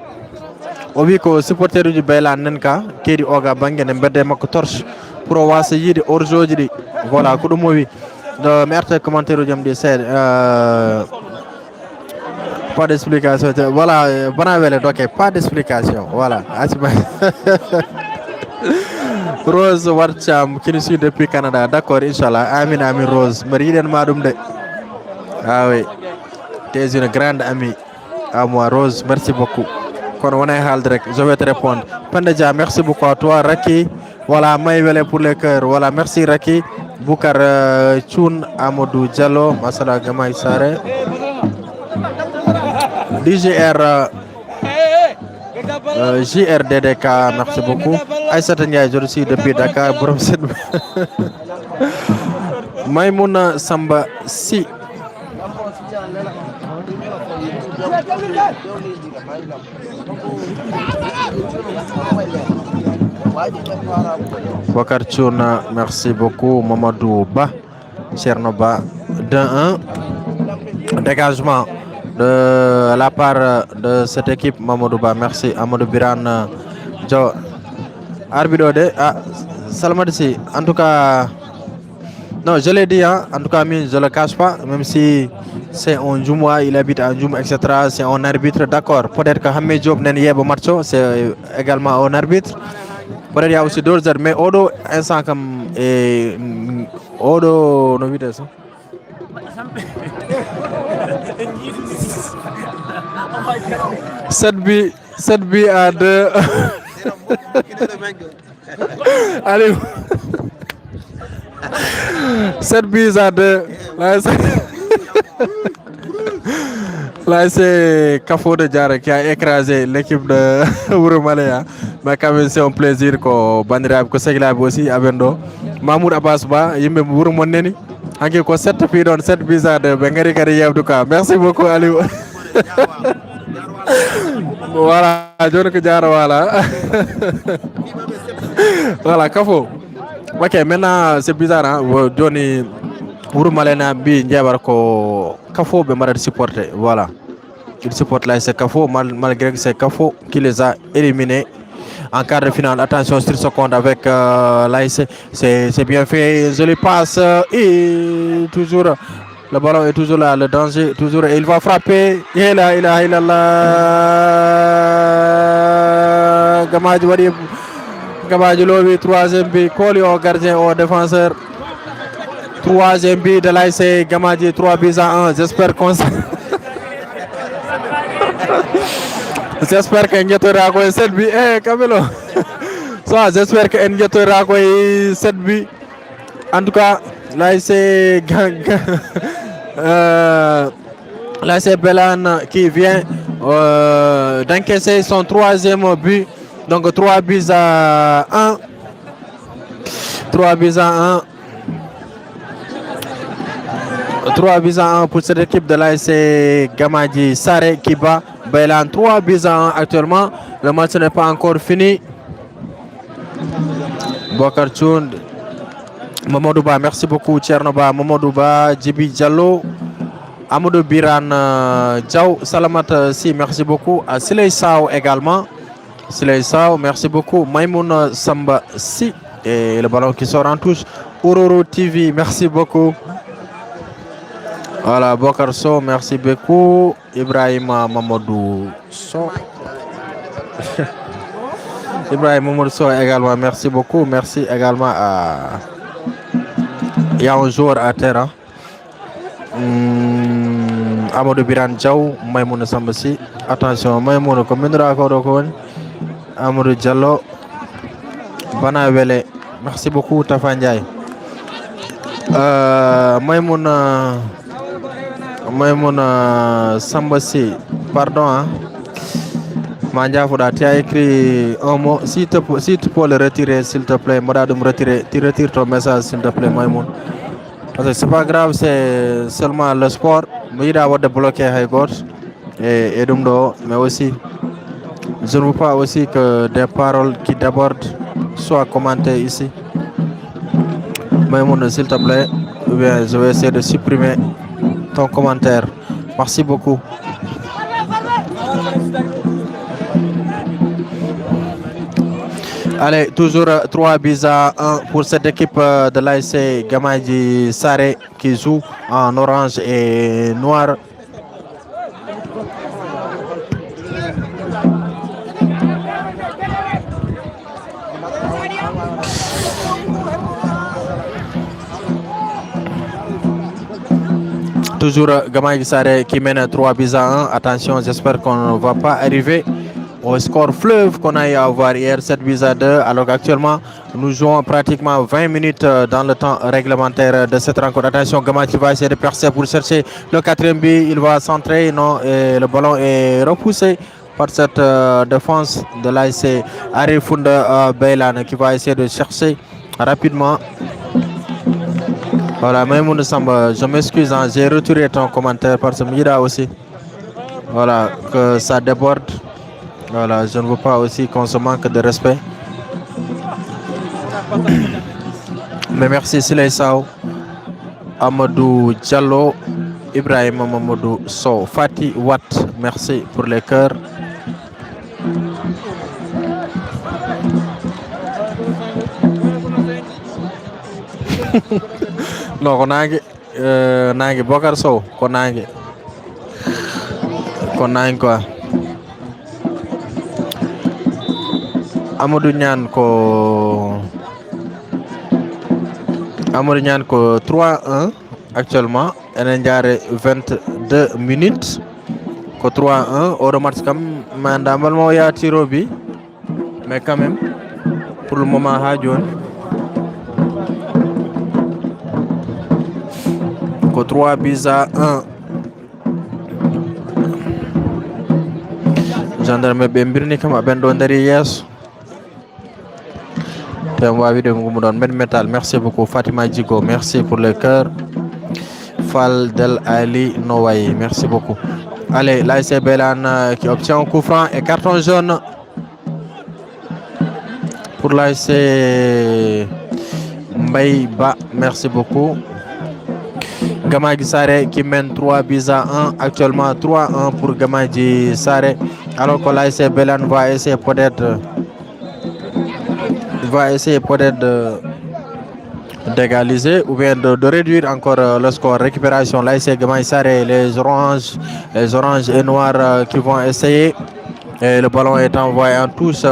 o wi ko supporter uji Baylan nanka kedi oga bangene bedde makko torche pour wasa yidi orjoji di voilà ko dum mo wi do merte commentaire jam di c'est pas d'explication voilà banawele donc pas d'explication voilà Rose Warcham qui nous suit depuis Canada, d'accord, Inch'Allah. Amin Rose. Mariden Madoum de. Ah oui, tu es une grande amie à moi, Rose. Merci beaucoup. Quand on est Haldrek, je vais te répondre. Pandaja, merci beaucoup à toi, Raki. Voilà, Maïvele pour le cœur. Voilà, merci Raki. Boukar Choun Amadou Diallo, Masala Gamay Sare. DGR. JRDDK, merci beaucoup. Aïssata Ndiaye, je suis depuis Dakar. Maïmouna Samba Si. Bakar Tchouna, merci beaucoup. Mamadou Ba, Chernoba, 2-1. Dégagement de la part de cette équipe, Mamadou Ba, merci. Amadou Biran, Joe. Arbitre de Salmadisi, en tout cas, non, je l'ai dit, hein, en tout cas, je ne le cache pas, même si c'est un Djoumois, il habite à Djoum, etc. C'est un arbitre, d'accord. Peut-être que Hamid Diop n'est pas Marcho, c'est également un arbitre. Peut-être qu'il y a aussi d'autres arbitres, mais Odo, instant comme. Odo, no vitesse. Sept buts à 2. Allez. 7 buts à 2. Là, c'est Kafo de Diarra qui a écrasé l'équipe de Ouroumalea. Mais quand même, c'est un plaisir que Bandirab, que Seglab aussi, Abendo. Mahmoud Abbas Ba, Yimbe Ouroumoneni. Anki ko 7 buts à 2. Bengari Kari Duka. Merci beaucoup, Aliou. Voilà, John Diarra, voilà. Voilà, Kafo. Ok, maintenant c'est bizarre, hein? Johnny Ouroumalena bi Ndiabar ko Kafo be mara supporter, voilà. Il supporte là c'est Kafo malgré que c'est Kafo qui les a éliminés en quart de finale. Attention, 30 secondes avec l'AIC, c'est bien fait, je le passe et toujours le ballon est toujours là, le danger toujours, il va frapper. Et là, il a Gamadji wadi Gamadji lobi troisième but, Koli au gardien au défenseur. Troisième but de l'AIC Gamadji, 3 buts à 1. J'espère qu'on j'espère que Ndiatora ko 7 buts. Camilo. Ça, j'espère que Ndiatora ko 7 buts. En tout cas, l'AIC l'AIC Belan qui vient d'encaisser son troisième but. Donc 3 buts à 1. 3 buts à 1. 3 buts à 1 pour cette équipe de l'ASC Gamadji Sare qui bat Baylan. 3 buts à 1 actuellement. Le match n'est pas encore fini. Bokar Tchound, Mamadou Ba, merci beaucoup. Tchernoba, Mamadou Ba, Djibi Diallo, Amadou Biran, Djaou, Salamat Si, merci beaucoup. À Siley Sao également. Siley Sao, merci beaucoup. Maïmoun Samba Si, et le ballon qui sort en touche. Ororo TV, merci beaucoup. Voilà, Bokar So, merci beaucoup. Ibrahim Mamadou So. Ibrahim Mamadou So également, merci beaucoup. Merci également à Il y a un joueur à terre. Amadou Biran Diaw, Maïmouna Sambassi. Attention, Maïmouna, comme nous l'avons Amadou Diallo, Bana Wele. Merci beaucoup, Tafa Ndiaye. Maïmouna Sambassi, pardon. Hein. Manja Fouda, tu as écrit un mot. Si tu peux le retirer, s'il te plaît, Moda de me retirer. Tu retires ton message, s'il te plaît, Maïmoun. Parce que c'est pas grave, c'est seulement le sport. Mais il doit débloquer Haïgor et Dumdo. Mais aussi, je ne veux pas aussi que des paroles qui débordent soient commentées ici. Maïmoun, s'il te plaît, ou bien je vais essayer de supprimer ton commentaire. Merci beaucoup. Allez, toujours 3 buts à 1 pour cette équipe de l'ASC Gamadji Saré qui joue en orange et noir. Toujours Gamadji Saré qui mène 3 buts à 1. Attention, j'espère qu'on ne va pas arriver au score fleuve qu'on a eu à avoir hier, 7 buts à 2, alors qu'actuellement nous jouons pratiquement 20 minutes dans le temps réglementaire de cette rencontre. Attention, Gamadji va essayer de percer pour chercher le 4e but, il va centrer, non, et le ballon est repoussé par cette défense de l'ASC Arifunda Beylan qui va essayer de chercher rapidement. Voilà, Maïmouna Samba, je m'excuse, hein, j'ai retiré ton commentaire parce que Mira aussi. Voilà, que ça déborde. Voilà, je ne veux pas aussi qu'on se manque de respect. Mais merci Siley Sao, Amadou Diallo, Ibrahim Mamadou Sow, Fatih Watt, merci pour les cœurs. Non, on a Bokar Sow, on a quoi. Amadou Nian ko 3-1 actuellement. Elle a 22 minutes. Ko 3-1. Au remarque comme normalement il y a Tirobi. Mais quand même, pour le moment, Hadjon. Ko 3 buts à 1. Gendarme Bembirni comme à Bendondari yes. Merci beaucoup Fatima Djigo, merci pour le cœur. Fall Del Ali Noaï, merci beaucoup. Allez, l'ASC Beylan qui obtient un coup franc et carton jaune pour l'ASC Mbaïba, merci beaucoup. Gamadji Saré qui mène 3 buts à 1, actuellement 3-1 pour Gamadji Saré, alors que l'ASC Beylan va essayer peut-être d'égaliser ou bien de réduire encore le score. Récupération, l'ASC Gamadji Saré, les oranges et noirs qui vont essayer. Et le ballon est envoyé en tous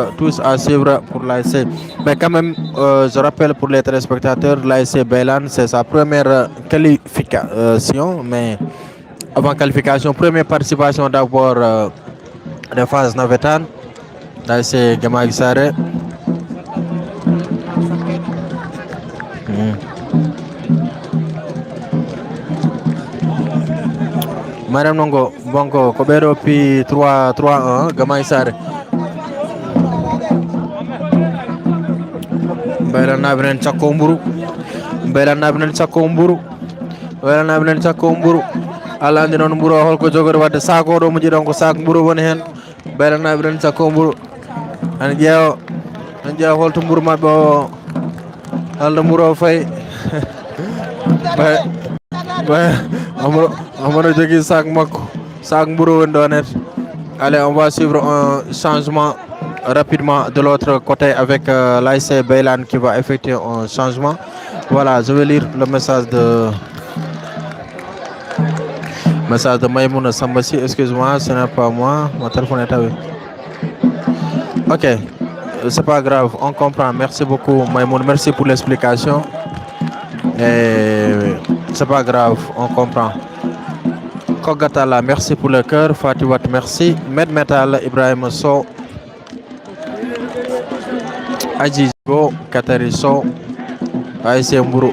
à suivre pour l'ASC. Mais quand même, je rappelle pour les téléspectateurs, l'ASC Beylan, c'est sa première qualification. Mais avant qualification, première participation d'abord de phase navétane. L'ASC Gamadji Saré. Madame Nongo, Bongo, Kobero Pi 3-1, Gamadji Saré. Beylan nabinen Chakomburu. Allah andi non mburo holko jogori wadde sago do muji don ko sak mburo woni hen. Beylan nabinen Chakomburu. An jeewo holto mburo mabbe o. Aldo mburo fay. On a jogui sac makko sac mburo woni do net. Allez, on va suivre un changement rapidement de l'autre côté avec l'ASC Beylan qui va effectuer un changement. Voilà, je vais lire le message de Maïmouna Sambassi. Excuse-moi, ce n'est pas moi, mon téléphone est à eux. Ok, c'est pas grave, on comprend. Merci beaucoup Maïmouna, merci pour l'explication. Et c'est pas grave, on comprend. Kogatala, merci pour le cœur. Fatiwat, merci. Med Metal, Ibrahim So. Ajigo, Katari So. Aïssé Mbourou.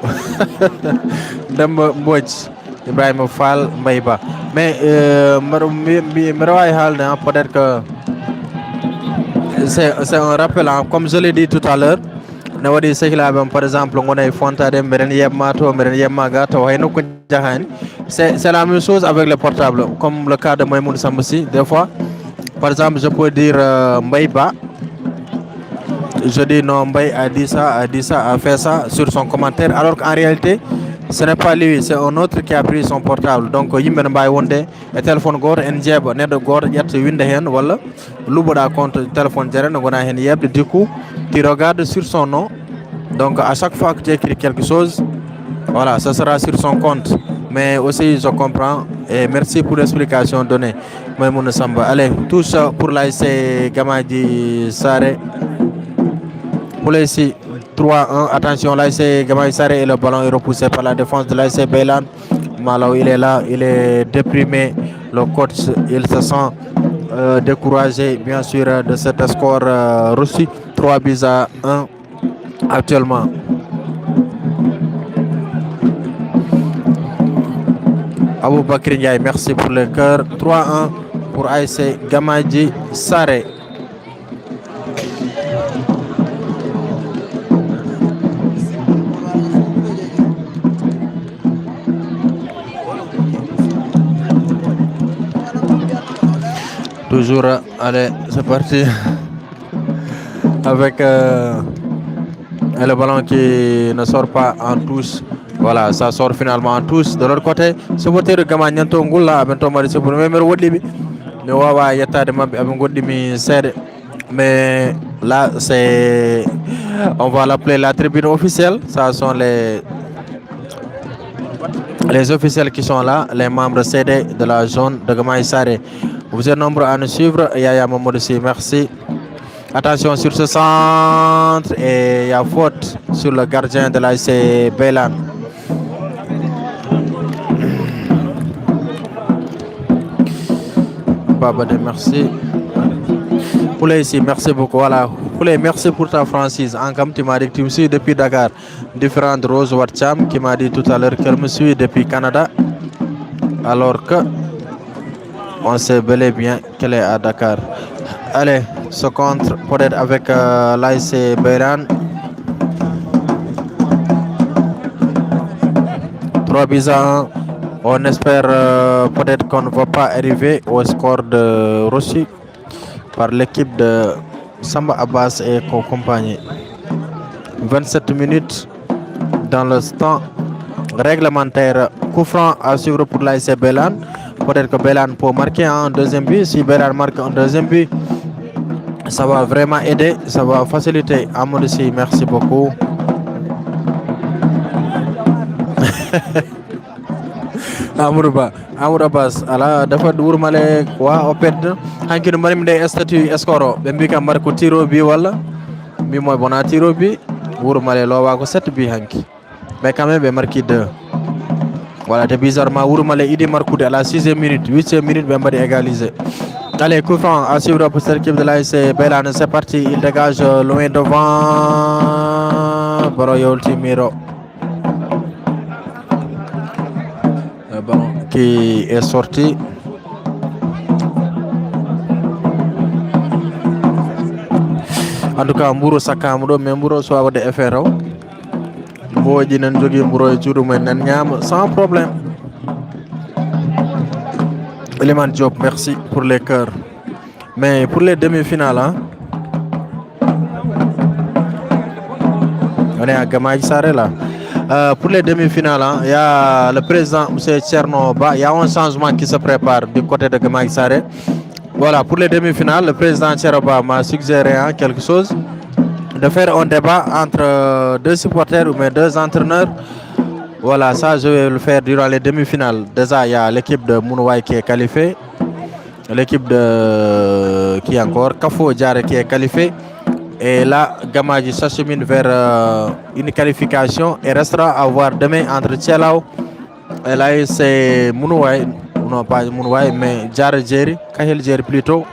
Demba Mbodj. Ibrahim Fall, Maïba. Mais, peut-être que c'est un rappel, hein. Comme je l'ai dit tout à l'heure, par exemple, on a c'est la même chose avec les portables, comme le cas de Maïmoun Samboussi. Des fois, par exemple, je peux dire Mbaïba. Je dis non, Mbaï a dit ça, a fait ça sur son commentaire, alors qu'en réalité, ce n'est pas lui, c'est un autre qui a pris son portable. Donc, Yimben Mbaï Wonde, et téléphone gore, Njeb, Ned gore, Yat Windehen, voilà, Louboda compte téléphone Jeren, on a Yeb, du coup, tu regardes sur son nom. Donc, à chaque fois que tu écris quelque chose, voilà, ça sera sur son compte. Mais aussi, je comprends. Et merci pour l'explication donnée. Maïmouna Samba. Allez, tous pour l'AIC Gamadji Sare. Pour l'AIC 3-1. Attention, l'AIC Gamadji Sare et le ballon est repoussé par la défense de l'AIC Beylan. Malo, il est là, il est déprimé. Le coach, il se sent découragé, bien sûr, de cet score reçu. 3-1 actuellement. Abou Bakri Ndiaye, merci pour le cœur. 3-1 pour AIC Gamadji Sare. Toujours, allez, c'est parti. Avec le ballon qui ne sort pas en touche. Voilà, ça sort finalement en touche. De l'autre côté, ce côté de Gamanyanto Ngula, Bento Marisé pour le même Wodibi. Ne Wawa Yata de Mabi Abungodimi Sede. Mais là, c'est. On va l'appeler la tribune officielle. Ça sont les officiels qui sont là, les membres CD de la zone de Gamadji Sare. Vous êtes nombreux à nous suivre. Yaya Mamoudou, merci. Attention sur ce centre et il y a faute sur le gardien de l'AIC Beylan. Babade, merci. Poulé ici, merci beaucoup. Voilà. Poulé, merci pour ta franchise. Ankam, tu m'as dit que tu me suis depuis Dakar. Différentes Rose Watcham qui m'a dit tout à l'heure qu'elle me suit depuis Canada. Alors que on sait bel et bien qu'elle est à Dakar. Allez, ce contre peut-être avec l'AIC Beylan. 3-1. On espère peut-être qu'on ne va pas arriver au score de reçu par l'équipe de Samba Abbas et compagnie. 27 minutes dans le temps réglementaire. Coup franc à suivre pour l'AIC Beylan. Peut-être que Beylan peut marquer un deuxième but. Si Beylan marque un deuxième but, ça va vraiment aider, ça va faciliter. Amadou Sy, merci beaucoup. Amadou Abbas, ala dafa wurmale wa oped hankino marim de statut escoro be mbika marko tiro bi wala mi moy bona tiro bi wurmale lo wa ko 7 bi hanki mais quand même be marki 2. Voilà, c'est bizarrement wurmale idi markude à la 6e minute, 8e minute be mbadi égaliser. Allez, coup franc à suivre pour cette équipe de l'AIC Beylan, c'est parti, il dégage loin devant Boroyol Timiro. Le ballon qui est sorti. En tout cas, Mbouro Sakamudo, mais Mbouro soit de FRO. Boji nan jogi Mbouro et Djourou nan ñam sans problème. Eliman Diop, merci pour les cœurs. Mais pour les demi-finales, hein, on est à Gamadji Sare là. Pour les demi-finales, hein, il y a le président M. Tcherno Ba. Il y a un changement qui se prépare du côté de Gamadji Sare. Voilà, pour les demi-finales, le président Tcherno Ba m'a suggéré quelque chose. De faire un débat entre deux supporters ou même deux entraîneurs. Voilà, ça je vais le faire durant les demi-finales. Déjà, il y a l'équipe de Mounouaï qui est qualifiée. L'équipe de qui encore Kafo Diaré qui est qualifiée. Et là, Gamadji s'achemine vers une qualification et restera à voir demain entre Tchelao et là c'est Mounouaï, non pas Mounouaï, mais Djari, Kahil Djeri plutôt,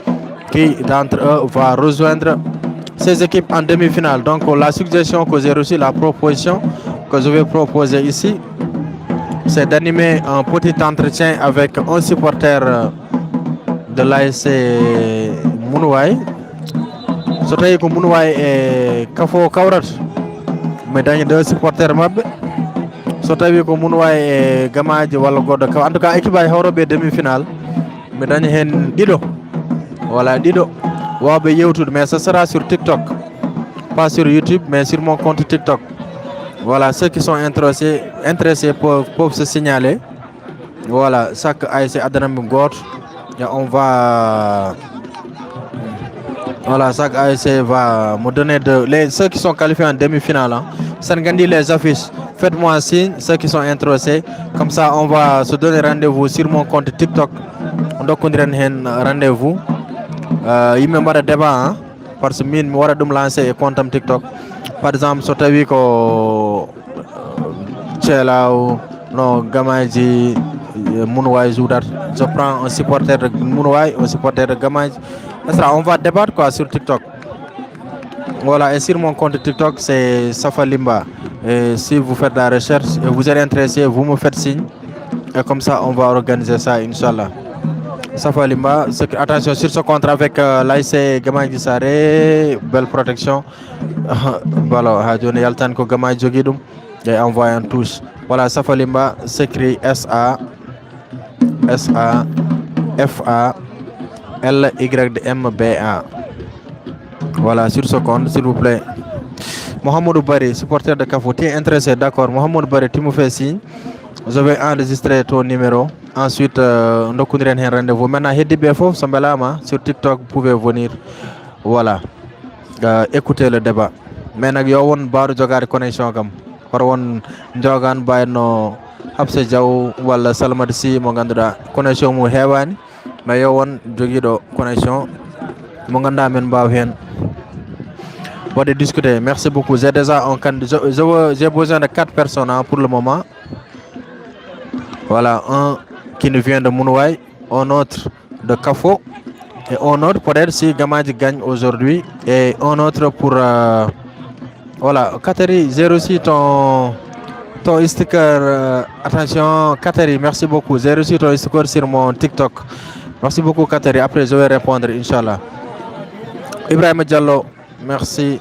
qui d'entre eux va rejoindre ces équipes en demi-finale. Donc la suggestion que j'ai reçue, la proposition que je vais proposer ici, c'est d'animer un petit entretien avec un supporter de l'ASC Mounouaï. So tawi ko Mounouaï e Kafo Kawrat mais dañi deux supporters mabɓe so tawi ko Mounouaï e Gamadji walla goɗɗo kaw en tout cas équipe aji hawroɓe demi-finale mi dañi hen ɗiɗo voilà ɗiɗo wawɓe yewtude mais ce sera sur TikTok, pas sur YouTube mais sur mon compte TikTok. Voilà, ceux qui sont intéressés peuvent se signaler. Voilà, chaque ASC Adanam Goth et on va... Voilà, chaque ASC va me donner ceux qui sont qualifiés en demi-finale. Hein. Sengandi les affiches, faites-moi un signe, ceux qui sont intéressés. Comme ça, on va se donner rendez-vous sur mon compte TikTok. On doit conduire un rendez-vous. Il me m'a débat, hein, parce que je vais lancer un compte TikTok. Par exemple, si tu as vu que Tchelao, non, Gamadji, Mounouaï, je prends un supporter de Mounouaï, un supporter de Gamadji. On va débattre quoi, sur TikTok. Voilà, et sur mon compte TikTok, c'est Safa Limba. Et si vous faites la recherche et vous êtes intéressé, vous me faites signe. Et comme ça, on va organiser ça, Inch'Allah. Safa Limba, attention sur ce contrat avec l'ASC Gamadji Saré, belle protection. Voilà, Hadjone Yaltan ko Gamadji Jogidum et envoie un touche. Voilà, Safa Limba s'écrit SAFALYMBA. Voilà, sur ce compte, s'il vous plaît. Mohamedou Bari, supporter de Kafou, tu es intéressé, d'accord. Mohamedou Bari, tu me fais signe. Je vais enregistrer ton numéro. Ensuite, on doit un rendez-vous. Maintenant, Hedi Befo, sur TikTok, vous pouvez venir. Voilà. Écoutez le débat. Maintenant, il y a une barre de connexion. Il y a une jogan bayno Habse Diaw wala Salmad Si mo ganduda connexion mu hewani mais yo won jogido connexion mo ganda men baw hen wade discuter. Merci beaucoup. J'ai déjà un candidat, j'ai besoin de 4 personnes hein, pour le moment. Voilà, un qui nous vient de Mounouaï, un autre de Kafo et un autre peut-être si Gamadji gagne aujourd'hui et un autre pour voilà, Kateri 06 ton sticker attention Kateri, merci beaucoup. 06 ton sticker sur mon TikTok. Merci beaucoup Kateri, après je vais répondre Inch'Allah. Ibrahim Diallo, merci.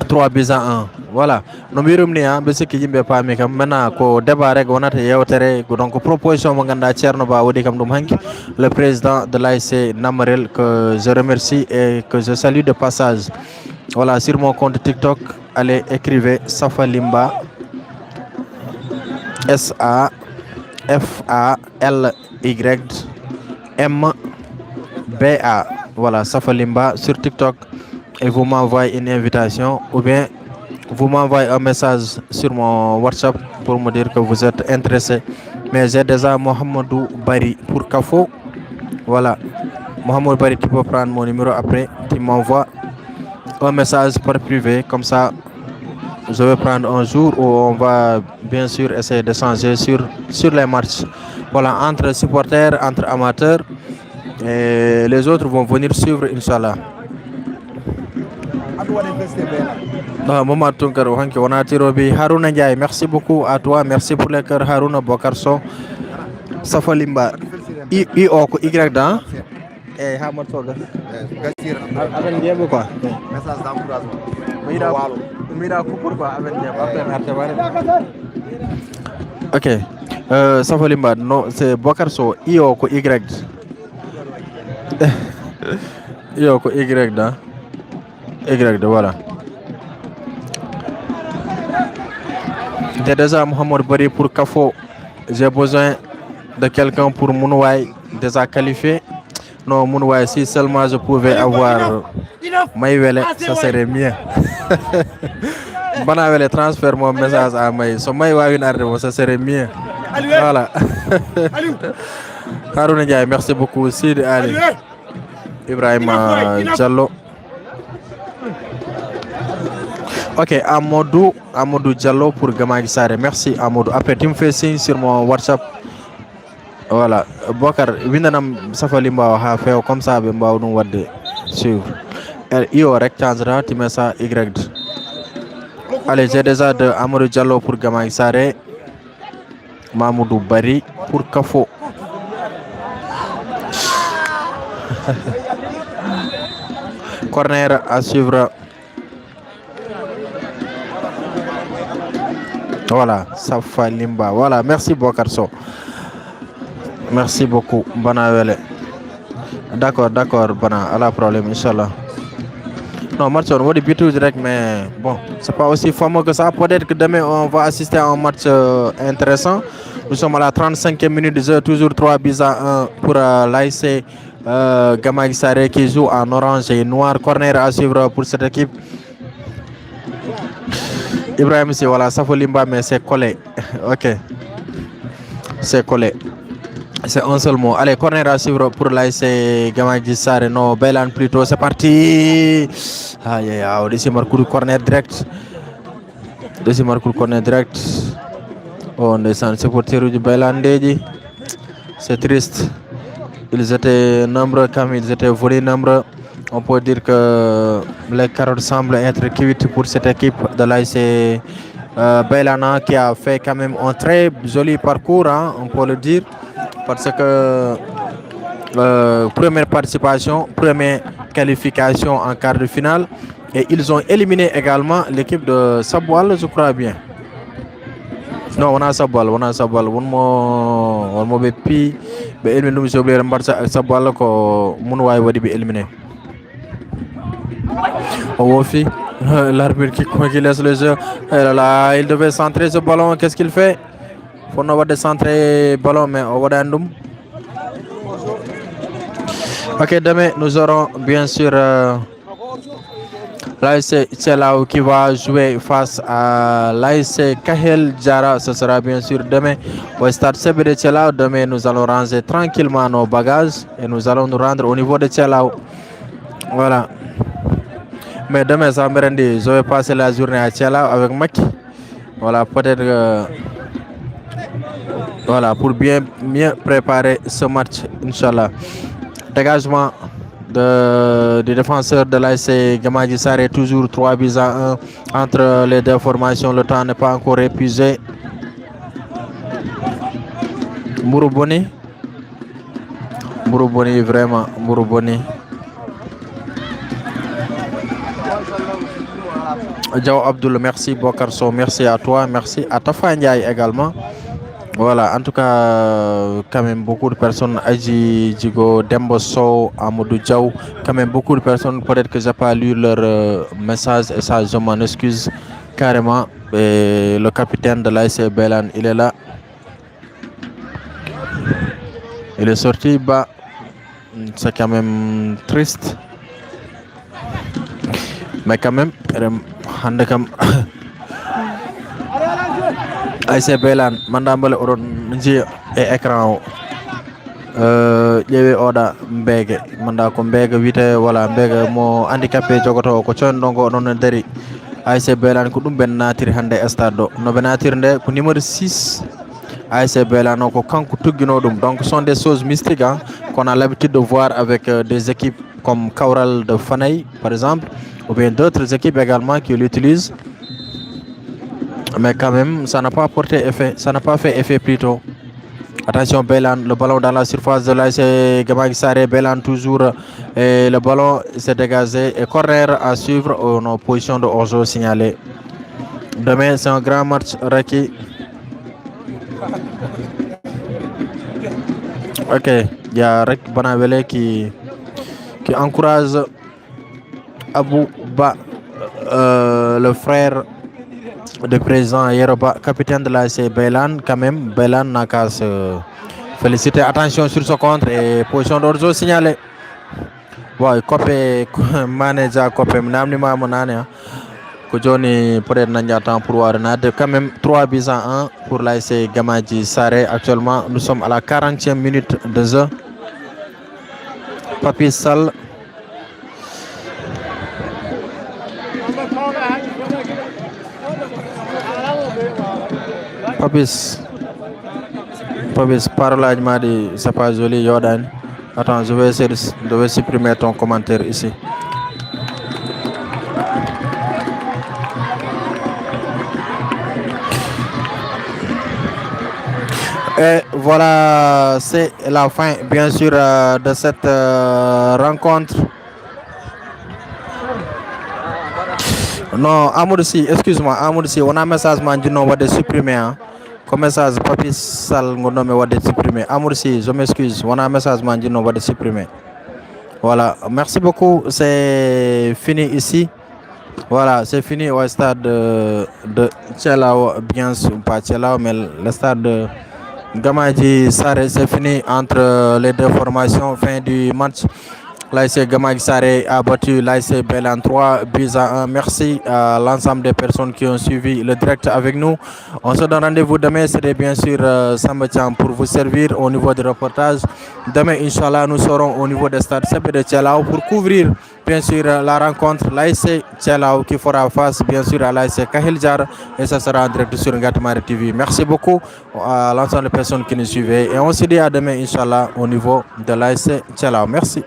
3 buts à 1. Voilà. No mirum ni ha be sikki yimbe paami kam maintenant ko débat rek wonata yewtere donc proposition mo ganda Thierno Ba wodi kam dum hanki le président de l'ASC Namarel que je remercie et que je salue de passage. Voilà, sur mon compte TikTok, allez écrivez Safa Limba SAFALYMBA. Voilà, Safa Limba sur TikTok. Et vous m'envoyez une invitation ou bien vous m'envoyez un message sur mon WhatsApp pour me dire que vous êtes intéressé. Mais j'ai déjà Mohamedou Bari pour Kafo. Voilà, Mohamedou Bari, tu peux prendre mon numéro après, tu m'envoies un message par privé, comme ça je vais prendre un jour où on va bien sûr essayer de changer sur les matchs. Voilà, entre supporters, entre amateurs et les autres vont venir suivre Inch'Allah. Maman Tunkaro, Haruna Ndiaye, merci beaucoup à toi, merci pour les cœurs Haruna Bokarso. Safa Limba, I-O-Y et Hamad Soga. Avec Diego quoi. Message d'encouragement. Mira pourquoi avec Diego. Ok. Safa Limba, non, c'est Bokarso, I-O-Y. I-O-Y, da. Y, voilà. J'ai déjà Mohamed Bari pour Kafo. J'ai besoin de quelqu'un pour Mounouaï, déjà qualifié. Non, Mounouaï, si seulement je pouvais avoir Maïwele, ça serait mieux. Banawele transfère mon message à Maï. So Maïwele, ça serait mieux. Voilà. Harouna Ndiaye, merci beaucoup. Sidi Ali. Ibrahim Diallo. Ok, Amadou Diallo pour Gamagi Saré. Merci Amadou. Après, tu me fais signe sur mon WhatsApp. Voilà. Bokar, Windanam Safalimba a fait comme ça, Bemba ou Wadde suivre. Io rectangle, tu mets ça Y. Allez, j'ai déjà de Amadou Diallo pour Gamagi Saré. Mamoudou Bari pour Kafo. Corner à suivre. Voilà, Safa Limba. Voilà, merci Bokarso. Merci beaucoup, Banawele. D'accord, Bana, à la problème, Inch'Allah. Non, match on va débuter direct, mais bon, c'est pas aussi fameux que ça. Peut-être que demain on va assister à un match intéressant. Nous sommes à la 35e minute de jeu, toujours 3-1 pour l'AIC Gamagi Saré qui joue en orange et noir. Corner à suivre pour cette équipe. Ibrahim, c'est voilà, ça faut Limba, mais c'est collé. Ok. C'est collé. C'est un seul mot. Allez, corner à suivre pour l'AIC Gamagi Saré. Non, Beylan plutôt. C'est parti. Aïe, aïe, aïe. Deuxième coup de corner direct. Oh, on descend. C'est pour tirer du Beylan Deji. C'est triste. Ils étaient nombreux, comme ils étaient volés nombreux. On peut dire que les carottes semblent être cuites pour cette équipe de l'AIC Beylana qui a fait quand même un très joli parcours, hein, on peut le dire. Parce que première participation, première qualification en quart de finale. Et ils ont éliminé également l'équipe de Sabwal, je crois bien. Non, on a Sabwal. On m'a bépi. Mais éliminé, nous sommes Sabwal ko Mounouaï Wadi bi éliminé. Wofi, l'arbitre qui laisse le jeu. Là, il devait centrer ce ballon. Qu'est-ce qu'il fait? Faut nous centrer le ballon, mais on va d'andum. Ok, demain nous aurons bien sûr l'AIC Tchelao qui va jouer face à l'AIC Kahel Djara. Ce sera bien sûr demain au stade CB de Tchelao. Demain nous allons ranger tranquillement nos bagages et nous allons nous rendre au niveau de Tchelao. Voilà. Mais demain, ça me rendit. Je vais passer la journée à Tchelao avec Maki. Voilà, peut-être voilà, pour mieux préparer ce match, Inch'Allah. Dégagement des défenseurs de l'AIC Gamagi Saré, toujours 3-1 entre les deux formations. Le temps n'est pas encore épuisé. Mourouboni, vraiment, Mourouboni. Diao Abdoul, merci Bokarso, merci à toi, merci à Tafa Ndiaye également. Voilà, en tout cas, quand même beaucoup de personnes, Aji Djigo, Dembo Sow, Amadou Diaw, quand même beaucoup de personnes, peut-être que j'ai pas lu leur message et ça, je m'en excuse carrément. Et le capitaine de l'AIC Beylan, il est là. Il est sorti, bah, c'est quand même triste. Mais quand même, AIC Beylan mandambale oron nji e écran o ƴeewi oɗa mbeege manda ko mbeege wiyete voilà mbeege mo handicapé jogoto ko coynɗo ngo noon dari AIC Beylan ko ɗum ɓe natiri hannde e stade ɗo no ɓe natiri nde ko numéro 6 AIC Beylan o ko kanko tuggino ɗum. Donc ce sont des choses mystiques hein, qu'on a l'habitude de voir avec des équipes comme Kawral de Fanay par exemple, ou bien d'autres équipes également qui l'utilisent. Mais quand même, ça n'a pas porté effet, ça n'a pas fait effet plutôt. Attention Beylan, le ballon dans la surface de l'AIC Gamagi Saré, Beylan toujours, et le ballon s'est dégagé et corner à suivre en position de hors-jeu signalé. Demain, c'est un grand match requis. Ok, il y a Rek Banawele qui encourage Abou Ba, le frère de président Yeroba, capitaine de l'AIC Beylan. Quand même, Beylan n'a qu'à se féliciter. Attention sur ce contre et position d'orzo signalée. Ouais, copé manager copé m'namni ma monane ko joni peut-être n'a temps pour voir nade. Quand même 3-1 pour l'AIC Gamagi Saré. Actuellement, nous sommes à la 40e minute de jeu. Papi Sall. Papis, parlage m'a dit c'est pas joli, Jordan. Attends, je vais essayer de supprimer ton commentaire ici. Et voilà, c'est la fin, bien sûr, de cette rencontre. Non, Amoudou, excuse-moi, Amoudou, on a un message maintenant, on va supprimer. Hein. Comme message, Papi Sal, on va supprimer. Amoudou, je m'excuse, on a un message maintenant, on va supprimer. Voilà, merci beaucoup, c'est fini ici. Voilà, c'est fini au stade de Tchelao, bien sûr, pas Tchelao, mais le stade de Gamadji Saré, c'est fini entre les deux formations, fin du match. L'ASC Gamadji Saré a battu l'ASC Belan 3 buts à 1. Merci à l'ensemble des personnes qui ont suivi le direct avec nous. On se donne rendez-vous demain. C'était bien sûr Sambatian pour vous servir au niveau du reportage. Demain, Inch'Allah, nous serons au niveau des stades CP de Tchelao pour couvrir bien sûr la rencontre l'ASC Tchelao qui fera face bien sûr à l'ASC Kahiljar et ça sera en direct sur Ngatamari TV. Merci beaucoup à l'ensemble des personnes qui nous suivaient et on se dit à demain Inch'Allah au niveau de l'ASC Tchelao. Merci.